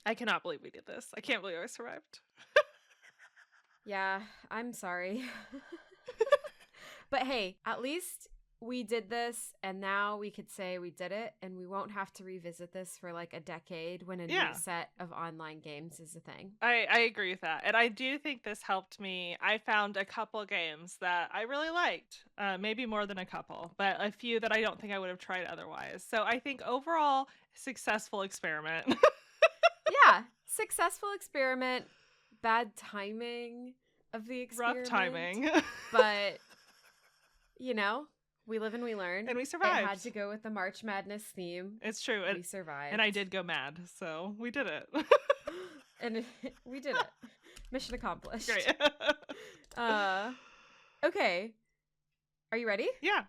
I cannot believe we did this. I can't believe I survived. Yeah, I'm sorry. But hey, at least we did this, and now we could say we did it, and we won't have to revisit this for like a decade when a new set of online games is a thing. I agree with that. And I do think this helped me. I found a couple games that I really liked. Maybe more than a couple, but a few that I don't think I would have tried otherwise. So I think overall, successful experiment. Yeah, successful experiment, bad timing of the experiment. Rough timing. But, you know, we live and we learn. And we survived. It had to go with the March Madness theme. It's true. We survived. And I did go mad, so we did it. And we did it. Mission accomplished. Great. Okay. Are you ready? Yeah.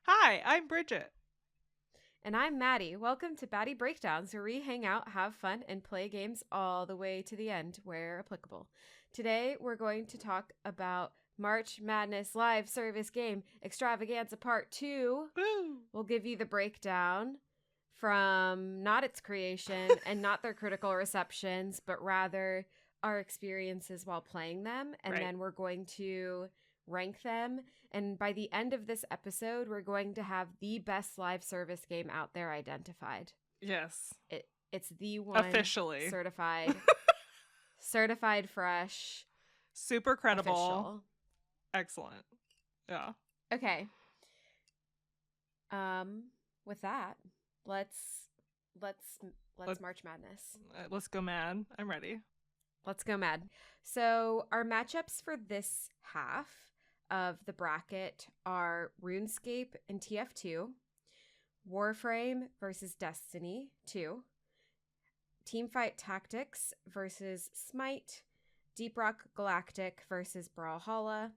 Hi, I'm Bridget. And I'm Maddie. Welcome to Baddy Breakdowns, where we hang out, have fun, and play games all the way to the end where applicable. Today, we're going to talk about March Madness live service game Extravaganza Part 2. Woo! We'll give you the breakdown from not its creation and not their critical receptions, but rather our experiences while playing them. And then we're going to rank them. And by the end of this episode, we're going to have the best live service game out there identified. Yes. It's the one. Officially. Certified fresh. Super credible. Official. Excellent. Yeah. Okay. With that, let's March Madness. Let's go mad. I'm ready. Let's go mad. So our matchups for this half of the bracket are RuneScape and TF2, Warframe versus Destiny 2, Teamfight Tactics versus Smite, Deep Rock Galactic versus Brawlhalla,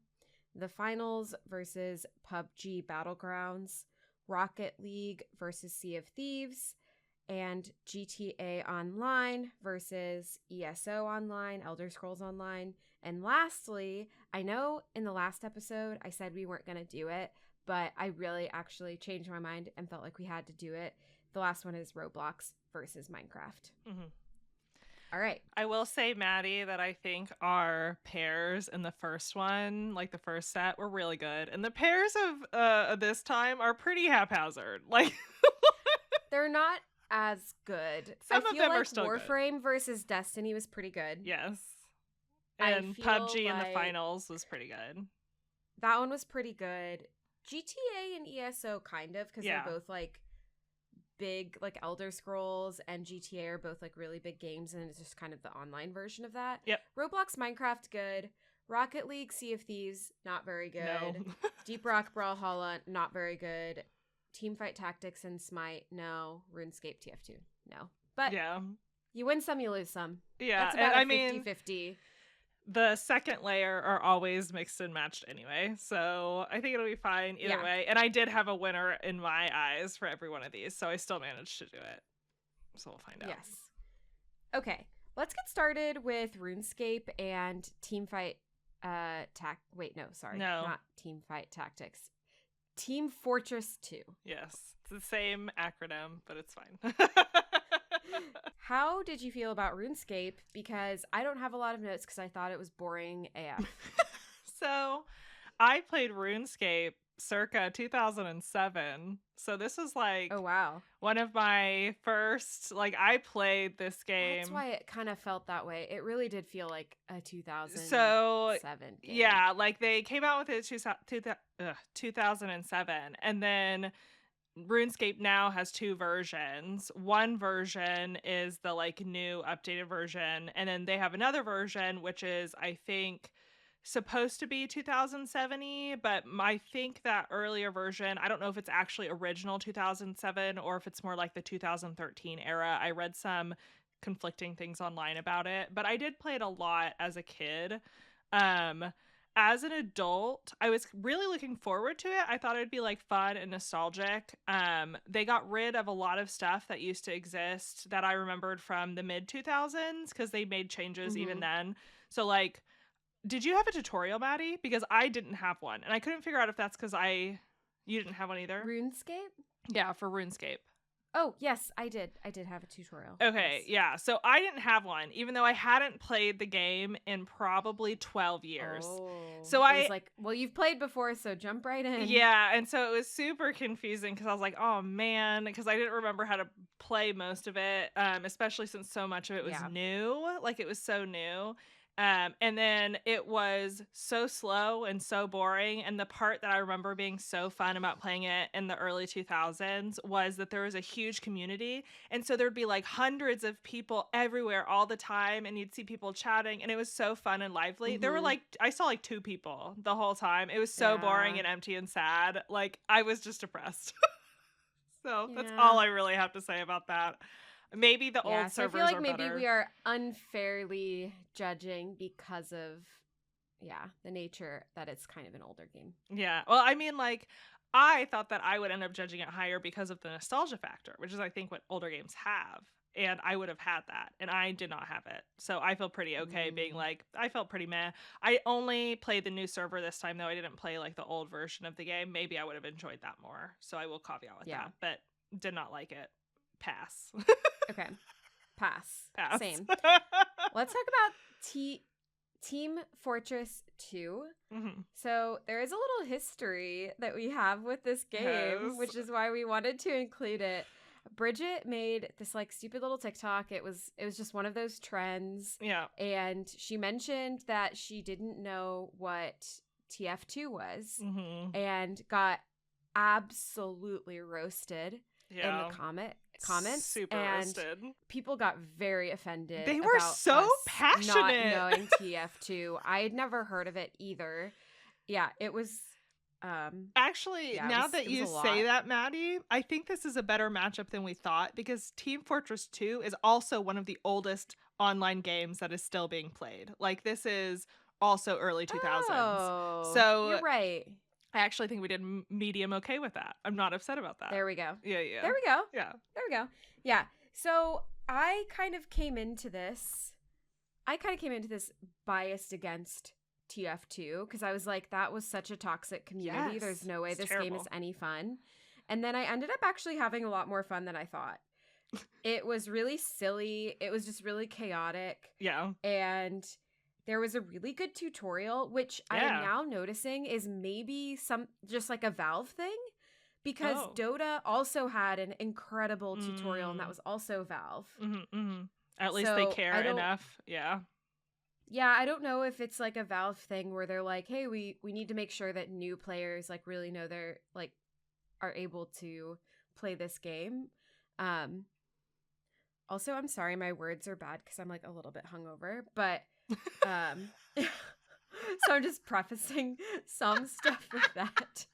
the Finals versus PUBG Battlegrounds, Rocket League versus Sea of Thieves, and GTA Online versus ESO Online, Elder Scrolls Online. And lastly, I know in the last episode I said we weren't going to do it, but I really actually changed my mind and felt like we had to do it. The last one is Roblox versus Minecraft. Mm-hmm. All right. I will say, Maddie, that I think our pairs in the first one, like the first set, were really good. And the pairs of this time are pretty haphazard. Like, they're not as good. Some of them are still Warframe good. versus Destiny was pretty good. Yes. And PUBG in the finals was pretty good. That one was pretty good. GTA and ESO kind of, because they're both like big, like Elder Scrolls and GTA are both like really big games, and it's just kind of the online version of that. Yep. Roblox, Minecraft, good. Rocket League, Sea of Thieves, not very good. No. Deep Rock, Brawlhalla, not very good. Teamfight Tactics and Smite, no. RuneScape, TF2, no. But you win some, you lose some. Yeah, that's about a 50-50. The second layer are always mixed and matched anyway, so I think it'll be fine either way. And I did have a winner in my eyes for every one of these, so I still managed to do it. So we'll find out. Yes. Okay, let's get started with RuneScape and Teamfight not Teamfight Tactics. Team Fortress 2. Yes, it's the same acronym, but it's fine. How did you feel about RuneScape? Because I don't have a lot of notes because I thought it was boring AF. So I played RuneScape circa 2007. So this is like one of my first, like I played this game. That's why it kind of felt that way. It really did feel like a 2007 game. Yeah, like they came out with it 2007, and then RuneScape now has two versions. One version is the like new updated version, and then they have another version which is I think supposed to be 2070, but I think that earlier version, I don't know if it's actually original 2007 or if it's more like the 2013 era. I read some conflicting things online about it, but I did play it a lot as a kid. Um, as an adult, I was really looking forward to it. I thought it'd be like fun and nostalgic. They got rid of a lot of stuff that used to exist that I remembered from the mid 2000s because they made changes even then. So like, did you have a tutorial, Maddie? Because I didn't have one, and I couldn't figure out if that's because you didn't have one either. RuneScape? Yeah, for RuneScape. Oh, yes, I did. I did have a tutorial. Okay, yes. yeah. So I didn't have one, even though I hadn't played the game in probably 12 years. Oh. So I was like, well, you've played before, so jump right in. Yeah, and so it was super confusing because I was like, oh man, because I didn't remember how to play most of it, especially since so much of it was new. Like it was so new. And then it was so slow and so boring. And the part that I remember being so fun about playing it in the early 2000s was that there was a huge community. And so there'd be like hundreds of people everywhere all the time. And you'd see people chatting. And it was so fun and lively. There were like, I saw like 2 people the whole time. It was so boring and empty and sad. Like I was just depressed. So that's all I really have to say about that. Maybe the old servers are better. I feel like maybe we are unfairly judging because of, the nature that it's kind of an older game. Yeah. Well, I mean, like, I thought that I would end up judging it higher because of the nostalgia factor, which is, I think, what older games have. And I would have had that. And I did not have it. So I feel pretty okay being like, I felt pretty meh. I only played the new server this time, though. I didn't play, like, the old version of the game. Maybe I would have enjoyed that more. So I will caveat with that. But did not like it. Pass. Okay. Pass. Same. Let's talk about Team Fortress 2. So there is a little history that we have with this game, which is why we wanted to include it. Bridget made this like stupid little TikTok. It was just one of those trends. Yeah. And she mentioned that she didn't know what TF2 was and got absolutely roasted in the comments. Super and roasted. People got very offended. They were so passionate. Not knowing TF2. I had never heard of it either. Yeah, it was. Actually, now that you say that, Maddie, I think this is a better matchup than we thought because Team Fortress 2 is also one of the oldest online games that is still being played. Like this is also early 2000s. Oh, so you're right. I actually think we did medium okay with that. I'm not upset about that. There we go. Yeah. There we go. Yeah. There we go. Yeah. So I kind of came into this biased against TF2 because I was like, that was such a toxic community. Yes, There's no way this terrible. game is any fun. And then I ended up actually having a lot more fun than I thought. It was really silly. It was just really chaotic. Yeah. And there was a really good tutorial, which I am now noticing is maybe just like a Valve thing because Dota also had an incredible tutorial and that was also Valve. At least they care enough. Yeah. Yeah, I don't know if it's like a Valve thing where they're like, hey, we need to make sure that new players like really know they're like are able to play this game. Also, I'm sorry, my words are bad because I'm like a little bit hungover, but so I'm just prefacing some stuff with that.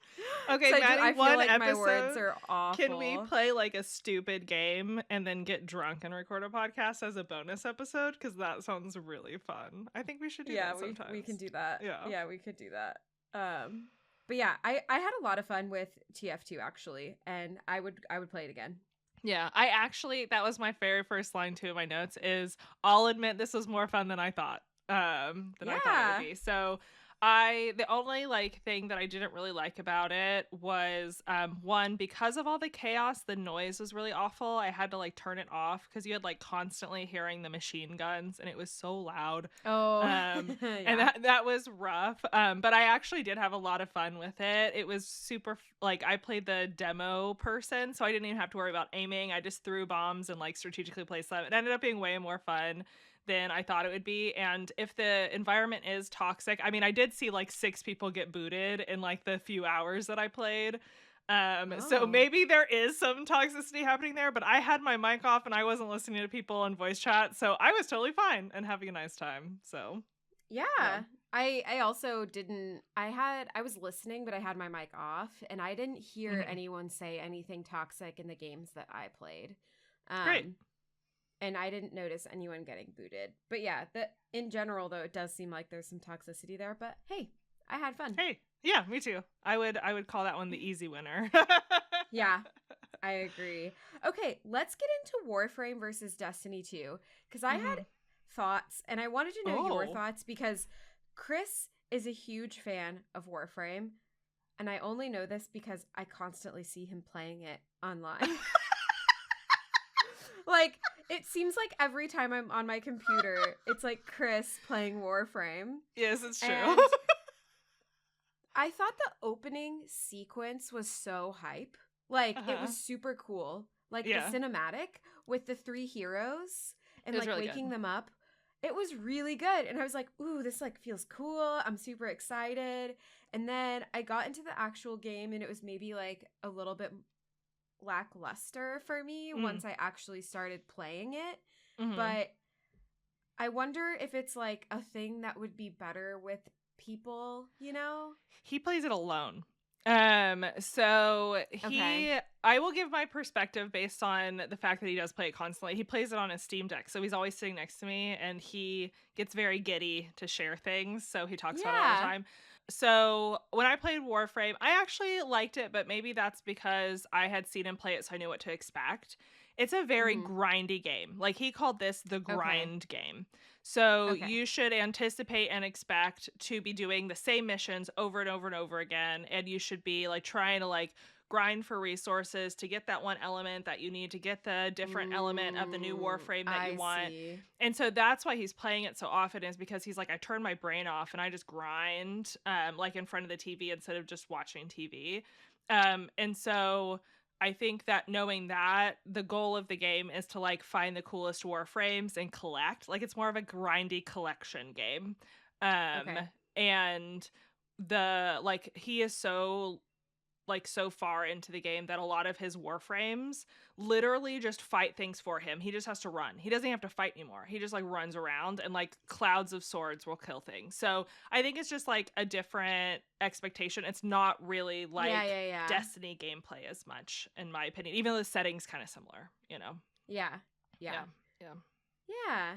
Okay, so Maddie, I feel one like episode, my words are awful. Can we play like a stupid game and then get drunk and record a podcast as a bonus episode? Because that sounds really fun. I think we should do that sometimes. We can do that. Yeah, we could do that. But yeah, I had a lot of fun with TF2 actually, and I would play it again. Yeah, that was my very first line too in my notes is I'll admit this was more fun than I thought. I thought it would be. So the only like thing that I didn't really like about it was one, because of all the chaos, the noise was really awful. I had to like turn it off because you had like constantly hearing the machine guns and it was so loud. And that was rough. But I actually did have a lot of fun with it. It was super like I played the demo person, so I didn't even have to worry about aiming. I just threw bombs and like strategically placed them. It ended up being way more fun than I thought it would be. And if the environment is toxic, I mean, I did see like 6 people get booted in like the few hours that I played. So maybe there is some toxicity happening there, but I had my mic off and I wasn't listening to people in voice chat. So I was totally fine and having a nice time. So yeah. I also didn't I was listening, but I had my mic off, and I didn't hear Mhm. anyone say anything toxic in the games that I played. Great. And I didn't notice anyone getting booted. But yeah, in general though, it does seem like there's some toxicity there, but hey, I had fun. Hey, yeah, me too. I would call that one the easy winner. Yeah, I agree. Okay, let's get into Warframe versus Destiny 2 because I had Mhm. thoughts and I wanted to know your Oh. thoughts because Chris is a huge fan of Warframe, and I only know this because I constantly see him playing it online. Like, it seems like every time I'm on my computer, it's like Chris playing Warframe. Yes, it's true. And I thought the opening sequence was so hype. Like, it was Uh-huh. super cool. Like, the Yeah. cinematic with the three heroes and It was like really waking good. them up. It was really good. And I was like, ooh, this like feels cool. I'm super excited. And then I got into the actual game and it was maybe like a little bit lackluster for me Mm. once I actually started playing it. Mhm. But I wonder if it's like a thing that would be better with people, you know? He plays it alone. So Okay. I will give my perspective based on the fact that he does play it constantly. He plays it on his Steam Deck, so he's always sitting next to me, and he gets very giddy to share things, so he talks about it all the Yeah. time. So when I played Warframe, I actually liked it, but maybe that's because I had seen him play it, so I knew what to expect. It's a very Mhm. grindy game. Like he called this the Okay. grind game. So Okay. you should anticipate and expect to be doing the same missions over and over and over again. And you should be like trying to like grind for resources to get that one element that you need to get the different element of the new warframe that you I want. see. And so that's why he's playing it so often is because he's like, I turn my brain off and I just grind like in front of the TV instead of just watching TV. And so I think that knowing that the goal of the game is to like find the coolest warframes and collect, like it's more of a grindy collection game. Um Okay. and the like he is so like so far into the game that a lot of his warframes literally just fight things for him. He just has to run. He doesn't have to fight anymore. He just like runs around and like clouds of swords will kill things. So I think it's just like a different expectation. It's not really Yeah, like yeah, yeah. Destiny gameplay as much, in my opinion, even though the setting's kind of similar, you know? Yeah. Yeah. Yeah. Yeah. Yeah.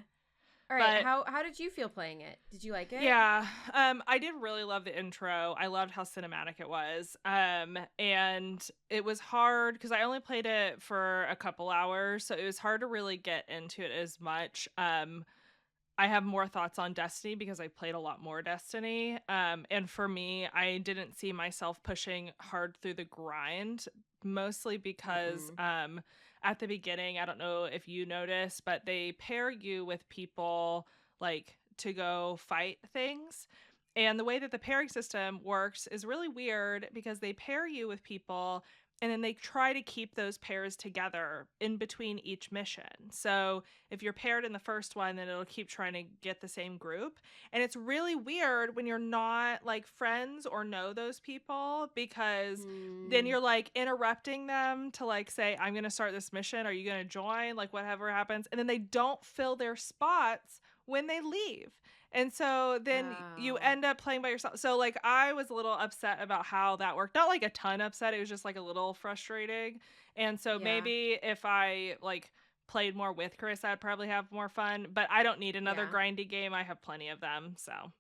All right. But How did you feel playing it? Did you like it? yeah, I did really love the intro. I loved how cinematic it was. And it was hard because I only played it for a couple hours, so it was hard to really get into it as much. I have more thoughts on Destiny because I played a lot more Destiny. And for me, I didn't see myself pushing hard through the grind, mostly because Mm-mm. at the beginning, I don't know if you noticed, but they pair you with people like to go fight things. And the way that the pairing system works is really weird because they pair you with people and then they try to keep those pairs together in between each mission. So if you're paired in the first one, then it'll keep trying to get the same group. And it's really weird when you're not like friends or know those people because then Mm. you're like interrupting them to like say, I'm going to start this mission. Are you going to join? Like whatever happens. And then they don't fill their spots when they leave. And so then you Oh. end up playing by yourself. So like I was a little upset about how that worked. Not like a ton upset, it was just like a little frustrating. And so Yeah. maybe if I like played more with Chris, I'd probably have more fun, but I don't need another Yeah. grindy game. I have plenty of them. So,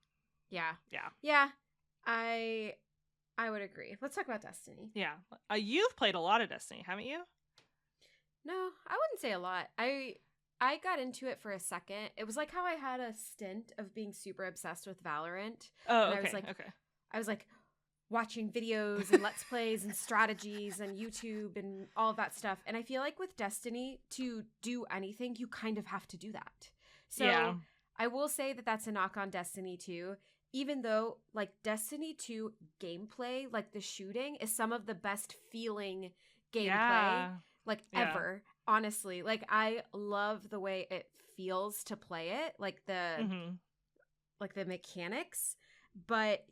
Yeah. yeah. Yeah. I I would agree. Let's talk about Destiny. Yeah. You've played a lot of Destiny, haven't you? No, I wouldn't say a lot. I got into it for a second. It was like how I had a stint of being super obsessed with Valorant, Oh, and okay. Okay. I was like watching videos and let's plays and strategies and YouTube and all of that stuff. And I feel like with Destiny to do anything, you kind of have to do that. Yeah. So, I will say that that's a knock on Destiny 2. Even though like Destiny 2 gameplay, like the shooting is some of the best feeling gameplay Yeah. like Yeah. ever, honestly. Like I love the way it feels to play it, Mhm. like the mechanics, but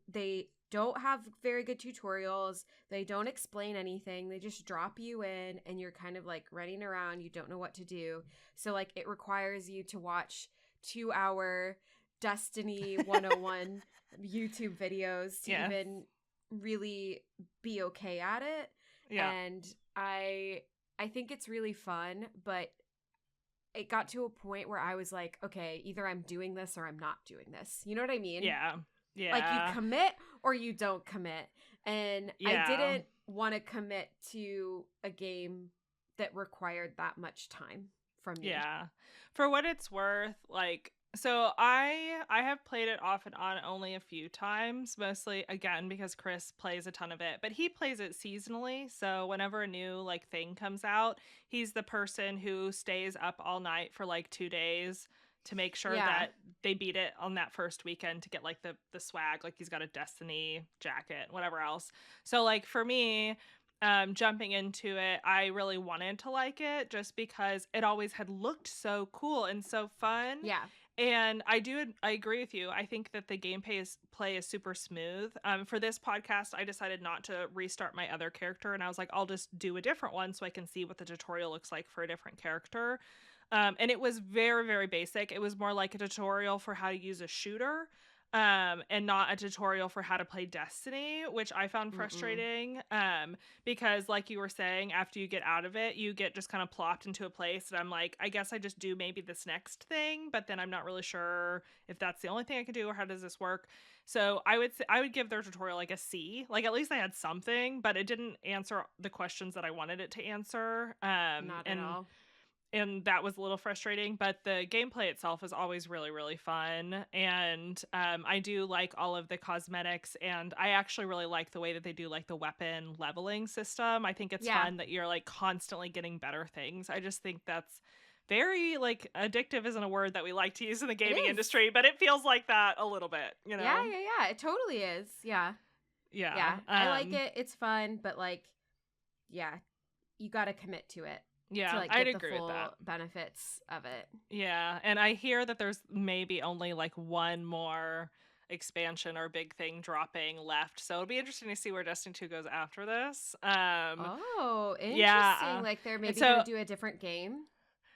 they don't have very good tutorials. They don't explain anything. They just drop you in and you're kind of like running around, you don't know what to do. So like it requires you to watch 2-hour Destiny 101 YouTube videos to even really be okay at it. Yeah. And I think it's really fun, but it got to a point where I was like, okay, either I'm doing this or I'm not doing this. You know what I mean? Yeah. Yeah. Like, you commit or you don't commit. And I didn't want to commit to a game that required that much time from me. Yeah. For what it's worth, like, so I have played it off and on only a few times, mostly again because Chris plays a ton of it, but he plays it seasonally. So whenever a new like thing comes out, he's the person who stays up all night for like 2 days to make sure that they beat it on that first weekend to get like the swag. Like he's got a Destiny jacket, whatever else. So like for me, jumping into it, I really wanted to like it just because it always had looked so cool and so fun. Yeah. And I agree with you. I think that the play is super smooth. For this podcast, I decided not to restart my other character, and I was like, I'll just do a different one so I can see what the tutorial looks like for a different character. And it was very, very basic. It was more like a tutorial for how to use a shooter, and not a tutorial for how to play Destiny, which I found frustrating. Because like you were saying, after you get out of it, you get just kind of plopped into a place, and I'm like, I guess I just do maybe this next thing, but then I'm not really sure if that's the only thing I can do or how does this work. So I would give their tutorial like a C. Like at least I had something, but it didn't answer the questions that I wanted it to answer. Not at all. And that was a little frustrating, but the gameplay itself is always really, really fun. And I do like all of the cosmetics, and I actually really like the way that they do like the weapon leveling system. I think it's fun that you're like constantly getting better things. I just think that's very like addictive isn't a word that we like to use in the gaming industry, but it feels like that a little bit, you know? Yeah. It totally is. Yeah. I like it. It's fun, but like, you got to commit to it. Yeah, to, like, I'd get agree the full with that. benefits of it. Yeah, and I hear that there's maybe only like one more expansion or big thing dropping left, so it'll be interesting to see where Destiny 2 goes after this. Oh, interesting. Yeah. Like they're maybe gonna do a different game.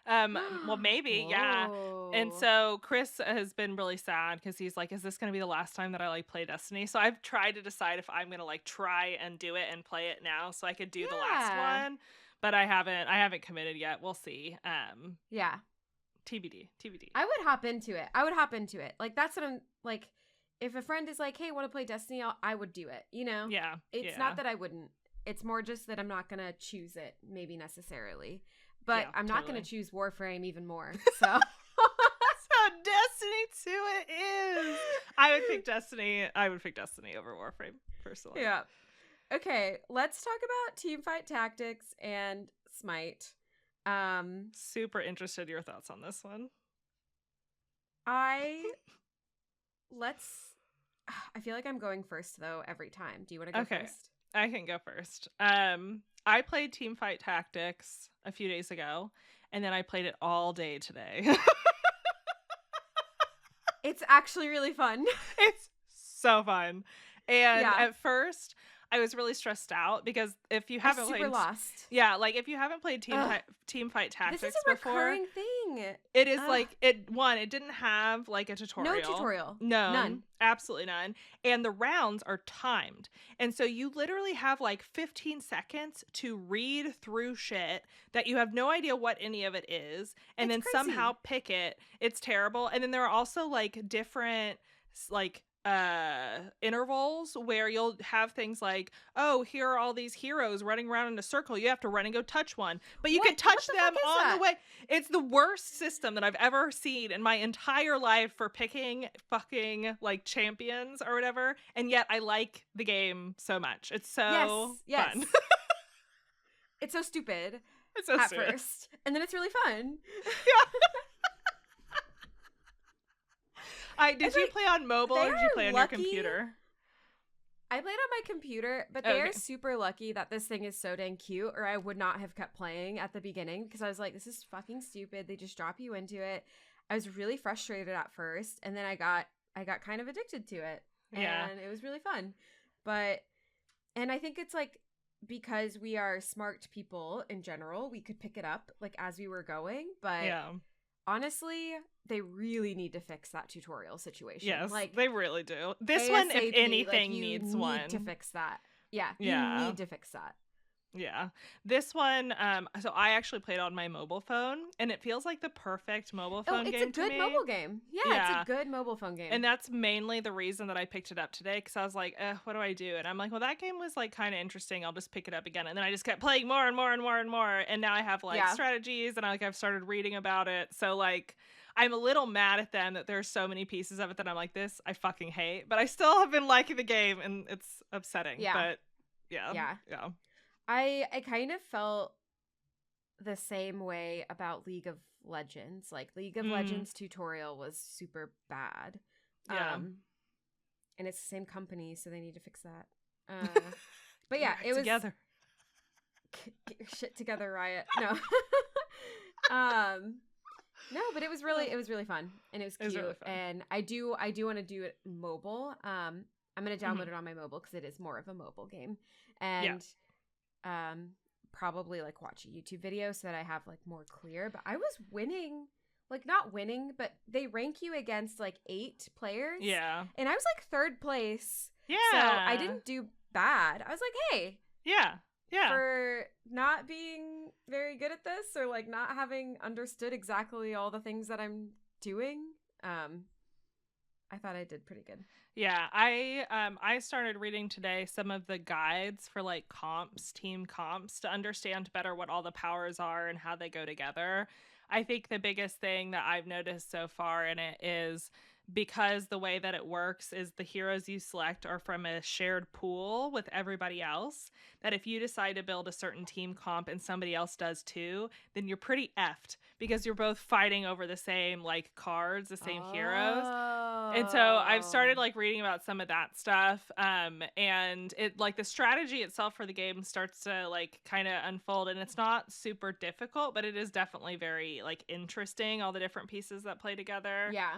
Well, maybe, yeah. And so Chris has been really sad because he's like, is this going to be the last time that I like play Destiny? So I've tried to decide if I'm going to like try and do it and play it now so I could do the last one, but I haven't committed yet. We'll see. Yeah. TBD. I would hop into it. Like that's what I'm like. If a friend is like, hey, want to play Destiny? I would do it, you know? Yeah. It's not that I wouldn't. It's more just that I'm not going to choose it maybe necessarily. But I'm not going to choose Warframe even more. So so Destiny 2 it is. I would pick Destiny over Warframe personally. Yeah. Okay, let's talk about Teamfight Tactics and Smite. Super interested in your thoughts on this one. I feel like I'm going first though every time. Do you want to go first? I can go first. I played Teamfight Tactics a few days ago, and then I played it all day today. It's actually really fun. It's so fun. And at first, I was really stressed out because if you haven't played lost. Yeah, like if you haven't played Teamfight Tactics this is a recurring thing. It is like it didn't have like a tutorial. No tutorial. No. None. Absolutely none. And the rounds are timed. And so you literally have like 15 seconds to read through shit that you have no idea what any of it is and then somehow pick it. It's terrible. And then there are also like different like intervals where you'll have things like, oh, here are all these heroes running around in a circle, you have to run and go touch one, but you can touch them on the way. It's the worst system that I've ever seen in my entire life for picking fucking like champions or whatever, and yet I like the game so much. It's so fun. It's so stupid. It's so stupid. First, and then it's really fun. Yeah. Did you play on mobile or did you play on your computer? I played on my computer, but they are super lucky that this thing is so dang cute, or I would not have kept playing at the beginning because I was like, this is fucking stupid. They just drop you into it. I was really frustrated at first, and then I got kind of addicted to it. And it was really fun. And I think it's like because we are smart people in general, we could pick it up like as we were going, but honestly, they really need to fix that tutorial situation. Yes, Like, they really do. This one, if ASAP, anything, you needs need to one. fix that. Yeah, you Yeah. need to fix that. Yeah. This one, so I actually played on my mobile phone, and it feels like the perfect mobile Oh, phone it's a game to good me. mobile game. Yeah, it's a good mobile phone game. And that's mainly the reason that I picked it up today, because I was like, what do I do? And I'm like, well, that game was like kind of interesting. I'll just pick it up again. And then I just kept playing more and more and more and more. And now I have like strategies, and I've started reading about it. So like, I'm a little mad at them that there's so many pieces of it that I'm like, this I fucking hate. But I still have been liking the game, and it's upsetting. Yeah. But yeah. I kind of felt the same way about League of Legends. Like, League of Legends tutorial was super bad. Yeah. And it's the same company, so they need to fix that. But yeah, it was together. Get your shit together, Riot. No. No, but it was really fun, and it was cute. Really fun. And I do want to do it mobile. I'm going to download it on my mobile because it is more of a mobile game. And probably like watch a YouTube video so that I have like more clear. But I was winning, like not winning, but they rank you against like 8 players. Yeah. And I was like 3rd place. Yeah. So I didn't do bad. I was like, hey. Yeah. For not being very good at this, or like not having understood exactly all the things that I'm doing, I thought I did pretty good. Yeah, I started reading today some of the guides for like team comps, to understand better what all the powers are and how they go together. I think the biggest thing that I've noticed so far in it is, because the way that it works is the heroes you select are from a shared pool with everybody else, that if you decide to build a certain team comp and somebody else does too, then you're pretty effed, because you're both fighting over the same like cards, the same heroes. And so I've started like reading about some of that stuff. And it like the strategy itself for the game starts to like kind of unfold, and it's not super difficult, but it is definitely very like interesting, all the different pieces that play together. Yeah.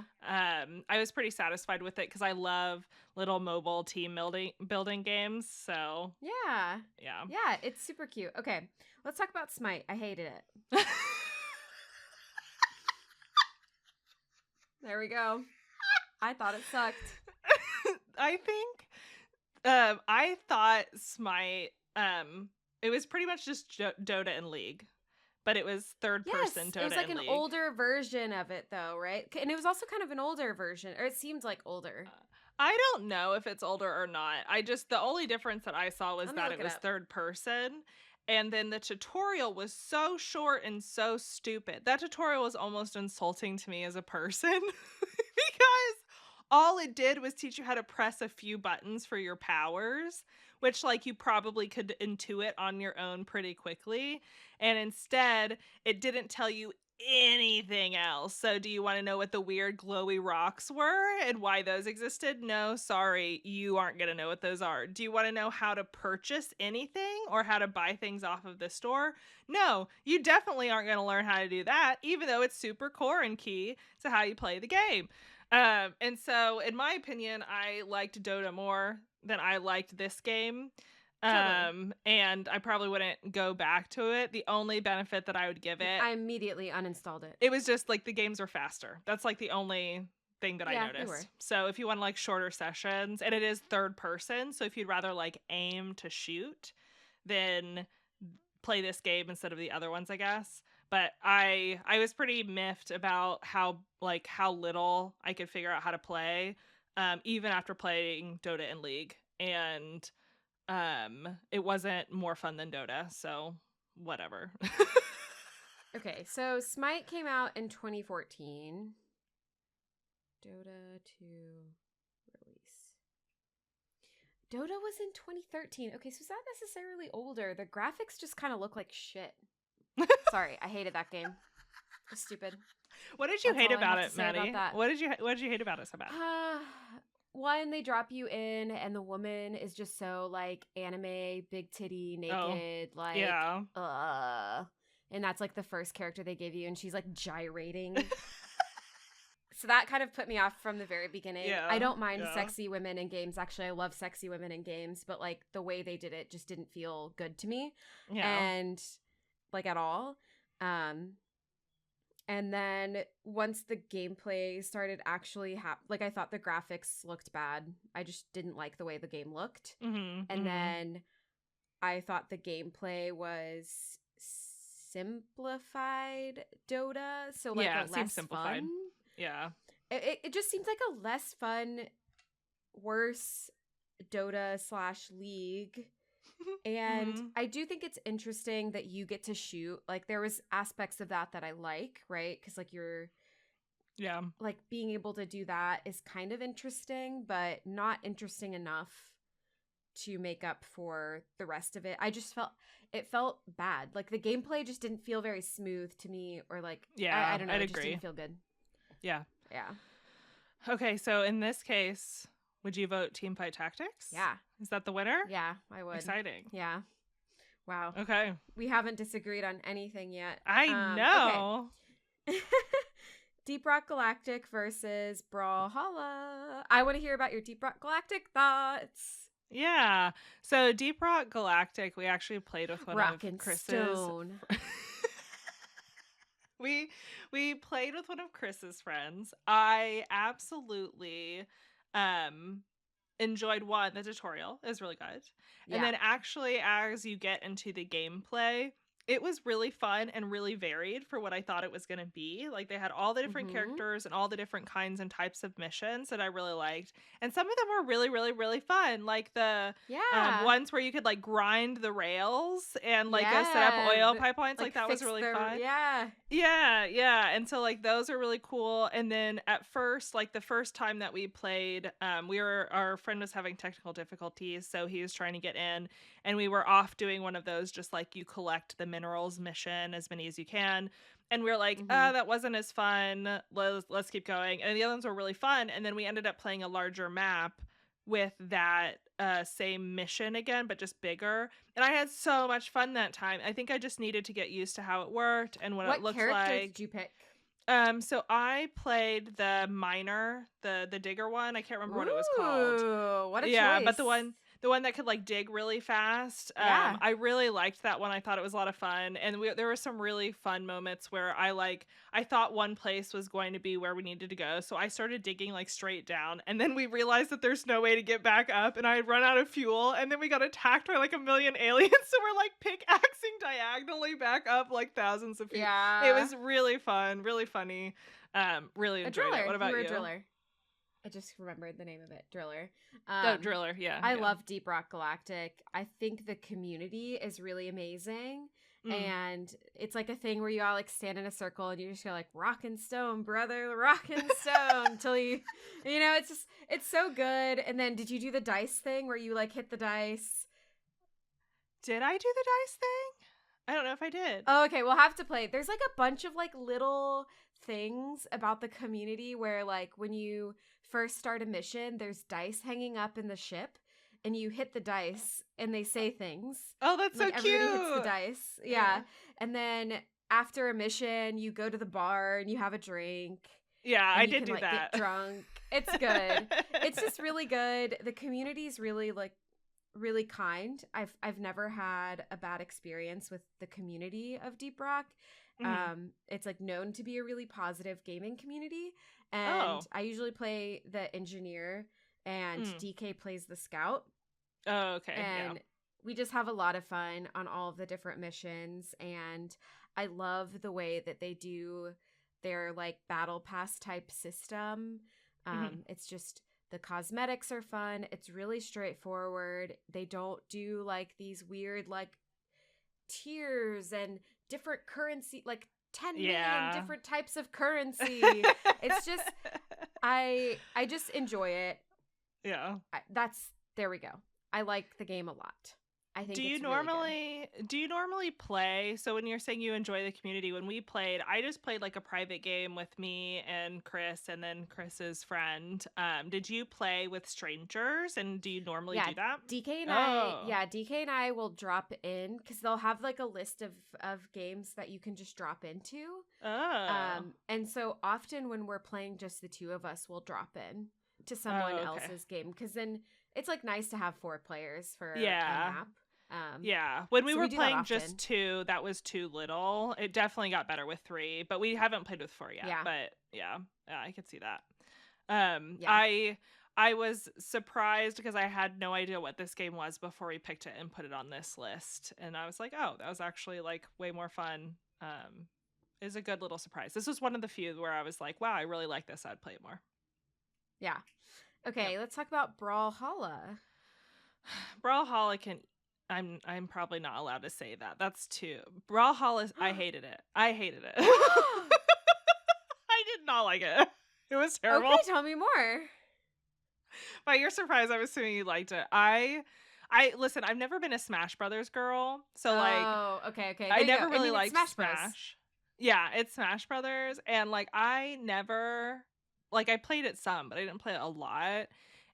I was pretty satisfied with it because I love little mobile team building games. So yeah, it's super cute. Okay, let's talk about Smite. I hated it. There we go. I thought it sucked. I think I thought Smite it was pretty much just Dota and League. But it was third person Dota and League. It was like an older version of it, though, right? And it was also kind of an older version, or it seemed like older. I don't know if it's older or not. The only difference that I saw was that it was third person. And then the tutorial was so short and so stupid. That tutorial was almost insulting to me as a person, because all it did was teach you how to press a few buttons for your powers, which like you probably could intuit on your own pretty quickly. And instead, it didn't tell you anything else. So do you want to know what the weird glowy rocks were and why those existed? No, sorry, you aren't going to know what those are. Do you want to know how to purchase anything or how to buy things off of the store? No, you definitely aren't going to learn how to do that, even though it's super core and key to how you play the game. And so, in my opinion, I liked Dota more than I liked this game. Totally. And I probably wouldn't go back to it. The only benefit that I would give it, I immediately uninstalled it. It was just like the games are faster. That's like the only thing that I noticed. They were. So if you want like shorter sessions, and it is third person, so if you'd rather like aim to shoot, then play this game instead of the other ones, I guess. But I was pretty miffed about how little I could figure out how to play, even after playing Dota and League. And it wasn't more fun than Dota, so whatever. Okay, so Smite came out in 2014. Dota 2 release. Dota was in 2013. Okay, so it's not necessarily older. The graphics just kind of look like shit. Sorry, I hated that game. It was stupid. What did you hate about it, Maddie? What did you hate about it so bad? One, they drop you in and the woman is just so like anime, big titty, naked, and that's like the first character they give you, and she's like gyrating. So that kind of put me off from the very beginning. Yeah, I don't mind sexy women in games. Actually, I love sexy women in games, but like the way they did it just didn't feel good to me. Yeah. And like at all. And And then once the gameplay started actually like I thought the graphics looked bad. I just didn't like the way the game looked. And then I thought the gameplay was simplified Dota, so like Yeah, a it seems less simplified. fun. Yeah. It just seems like a less fun, worse Dota / League. And I do think it's interesting that you get to shoot. Like there was aspects of that I like, right? Because like you're like being able to do that is kind of interesting, but not interesting enough to make up for the rest of it. I just felt bad. Like the gameplay just didn't feel very smooth to me, or like I don't know, I'd it just agree. didn't feel good. Yeah. Yeah. Okay, so in this case, would you vote Teamfight Tactics? Yeah. Is that the winner? Yeah, I would. Exciting. Yeah. Wow. Okay. We haven't disagreed on anything yet. I know. Okay. Deep Rock Galactic versus Brawlhalla. I want to hear about your Deep Rock Galactic thoughts. Yeah. So Deep Rock Galactic, we actually played with one Rock of and Chris's. Stone. We played with one of Chris's friends. I absolutely enjoyed one. The tutorial is really good. Yeah. And then actually as you get into the gameplay, it was really fun and really varied for what I thought it was going to be. Like they had all the different characters and all the different kinds and types of missions that I really liked. And some of them were really, really, really fun. Like the ones where you could like grind the rails and like go set up oil pipelines. Like that was really fun. Yeah. Yeah. Yeah. And so like those are really cool. And then at first, like the first time that we played, our friend was having technical difficulties. So he was trying to get in and we were off doing one of those, just like you collect the minerals mission, as many as you can. And we were like, that wasn't as fun. Let's keep going. And the other ones were really fun. And then we ended up playing a larger map with that same mission again, but just bigger. And I had so much fun that time. I think I just needed to get used to how it worked and what it looked like. What character did you pick? So I played the miner, the digger one. I can't remember what it was called. What a choice. Yeah, but the one that could like dig really fast. I really liked that one. I thought it was a lot of fun. And there were some really fun moments where I thought one place was going to be where we needed to go. So I started digging like straight down. And then we realized that there's no way to get back up. And I had run out of fuel. And then we got attacked by like a million aliens. So we're like pickaxing diagonally back up like thousands of feet. Yeah. It was really fun, really funny. Really enjoyed it. What about you? You were a driller. I just remembered the name of it, Driller. Driller, yeah. I love Deep Rock Galactic. I think the community is really amazing. And it's like a thing where you all like stand in a circle and you just go like, rock and stone, brother, rock and stone, until you know, it's so good. And then did you do the dice thing where you like hit the dice? Did I do the dice thing? I don't know if I did. Oh, okay, we'll have to play. There's like a bunch of like little things about the community where like when you first start a mission, there's dice hanging up in the ship and you hit the dice and they say things. Oh, that's like, so cute. Everybody hits the dice. Yeah. And then after a mission, you go to the bar and you have a drink. Yeah, I did do like, that. Get drunk. It's good. It's just really good. The community's really like really kind. I've never had a bad experience with the community of Deep Rock. It's like known to be a really positive gaming community, and I usually play the engineer and DK plays the scout. Oh, okay. And we just have a lot of fun on all of the different missions, and I love the way that they do their like battle pass type system. It's just the cosmetics are fun. It's really straightforward. They don't do like these weird like tiers and different currency, like 10 million different types of currency. It's just, I just enjoy it. Yeah. There we go. I like the game a lot. I think do you normally play, so when you're saying you enjoy the community, when we played, I just played like a private game with me and Chris and then Chris's friend. Did you play with strangers, and do you normally do that? DK and I will drop in because they'll have like a list of games that you can just drop into. And so often when we're playing just the two of us, we'll drop in to someone else's game, because then it's like nice to have 4 players for a map. Yeah. When we So were we do that playing often. just 2, that was too little. It definitely got better with 3, but we haven't played with 4 yet. Yeah. But yeah, I could see that. Yeah. I was surprised because I had no idea what this game was before we picked it and put it on this list. And I was like, oh, that was actually like way more fun. Is a good little surprise. This was one of the few where I was like, wow, I really like this. I'd play it more. Yeah. Okay, let's talk about Brawlhalla. Brawlhalla I'm probably not allowed to say that. That's too. Brawlhalla, I hated it. I hated it. I did not like it. It was terrible. Okay, tell me more. By your surprise, I'm assuming you liked it. Listen, I've never been a Smash Brothers girl, so okay. I never really liked Smash Smash. Bros. Yeah, it's Smash Brothers, and like I never I played it some, but I didn't play it a lot.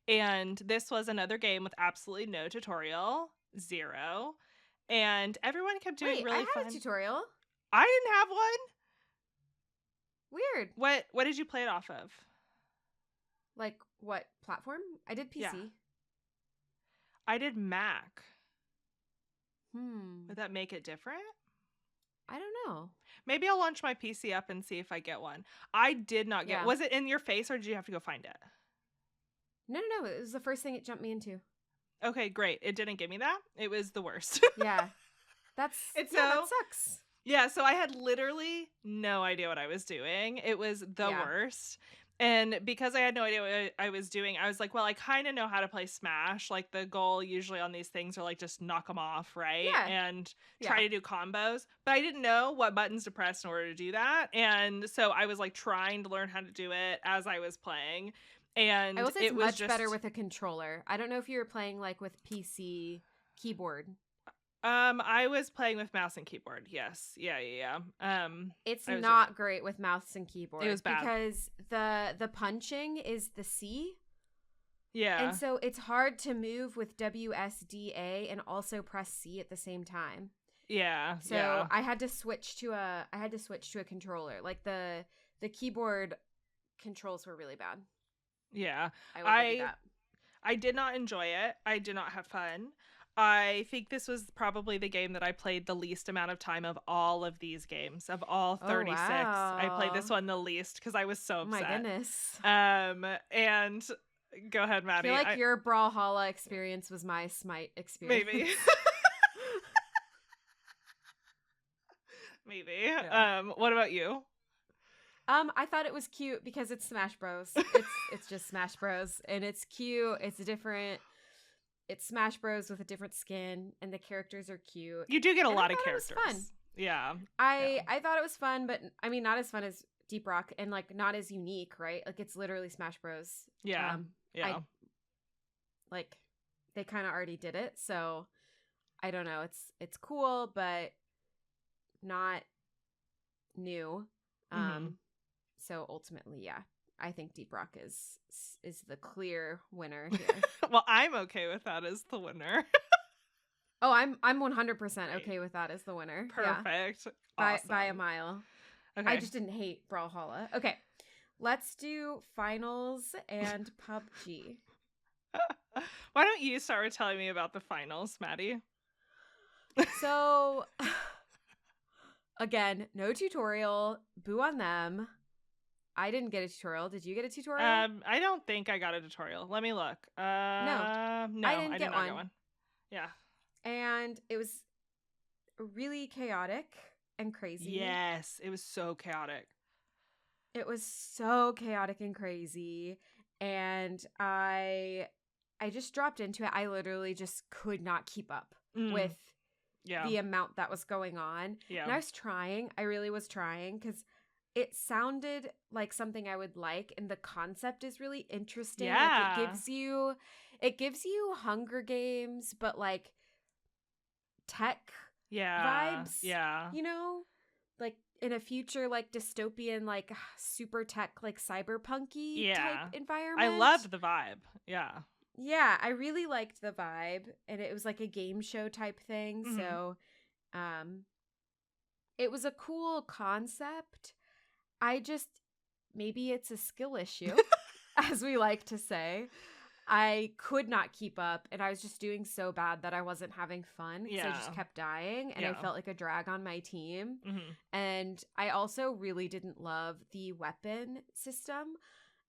And this was another game with absolutely no tutorial, 0, and everyone kept doing really I fun. had a tutorial. I didn't have one. Weird. What did you play it off of? Like what platform? I did PC. Yeah. I did Mac. Would Would that make it different? I don't know. Maybe I'll launch my PC up and see if I get one. I did not get. Yeah. Was it in your face or did you have to go find it? No. It was the first thing it jumped me into. Okay, great. It didn't give me that. It was the worst. Yeah. That sucks. Yeah, so I had literally no idea what I was doing. It was the worst. And because I had no idea what I was doing, I was like, well, I kind of know how to play Smash. Like, the goal usually on these things are like just knock them off, right? Yeah. And try to do combos. But I didn't know what buttons to press in order to do that. And so I was like trying to learn how to do it as I was playing. And I will say it it's was much better with a controller. I don't know if you were playing like with PC keyboard. I was playing with mouse and keyboard. Yes. Yeah. It's not great with mouse and keyboard. It was bad. Because the punching is the C. Yeah. And so it's hard to move with WSDA and also press C at the same time. Yeah. So I had to switch to a controller. Like the keyboard controls were really bad. Yeah. I will give you that. I did not enjoy it. I did not have fun. I think this was probably the game that I played the least amount of time of all of these games, of all 36. wow. I played this one the least because I was so upset. Oh my goodness. And go ahead, Maddie. I feel like your Brawlhalla experience was my Smite experience. Maybe. Maybe. Yeah. What about you? I thought it was cute because it's Smash Bros. It's just Smash Bros. And it's cute. It's different. It's Smash Bros with a different skin, and the characters are cute. You do get a lot of characters. It was fun. Yeah. I thought it was fun, but I mean, not as fun as Deep Rock, and like not as unique, right? Like it's literally Smash Bros. Yeah. They kind of already did it, so I don't know. It's cool, but not new. So ultimately, yeah, I think Deep Rock is the clear winner here. Well, I'm okay with that as the winner. Oh, I'm 100% okay with that as the winner. Perfect. Yeah. Awesome. By a mile. Okay. I just didn't hate Brawlhalla. Okay, let's do finals and PUBG. Why don't you start with telling me about the finals, Maddie? So, again, no tutorial. Boo on them. I didn't get a tutorial. Did you get a tutorial? I don't think I got a tutorial. Let me look. No, I didn't get one. one. Yeah. And it was really chaotic and crazy. Yes, it was so chaotic. It was so chaotic and crazy. And I just dropped into it. I literally just could not keep up with the amount that was going on. Yeah. And I was trying. I really was trying because it sounded like something I would like, and the concept is really interesting. Yeah. Like it gives you Hunger Games, but like tech vibes. Yeah. You know? Like in a future like dystopian, like super tech, like cyberpunky type environment. I loved the vibe. Yeah. Yeah, I really liked the vibe, and it was like a game show type thing. Mm-hmm. So it was a cool concept. Maybe it's a skill issue, as we like to say. I could not keep up, and I was just doing so bad that I wasn't having fun because I just Yeah. kept dying, and I Yeah. felt like a drag on my team. Hmm. And I also really didn't love the weapon system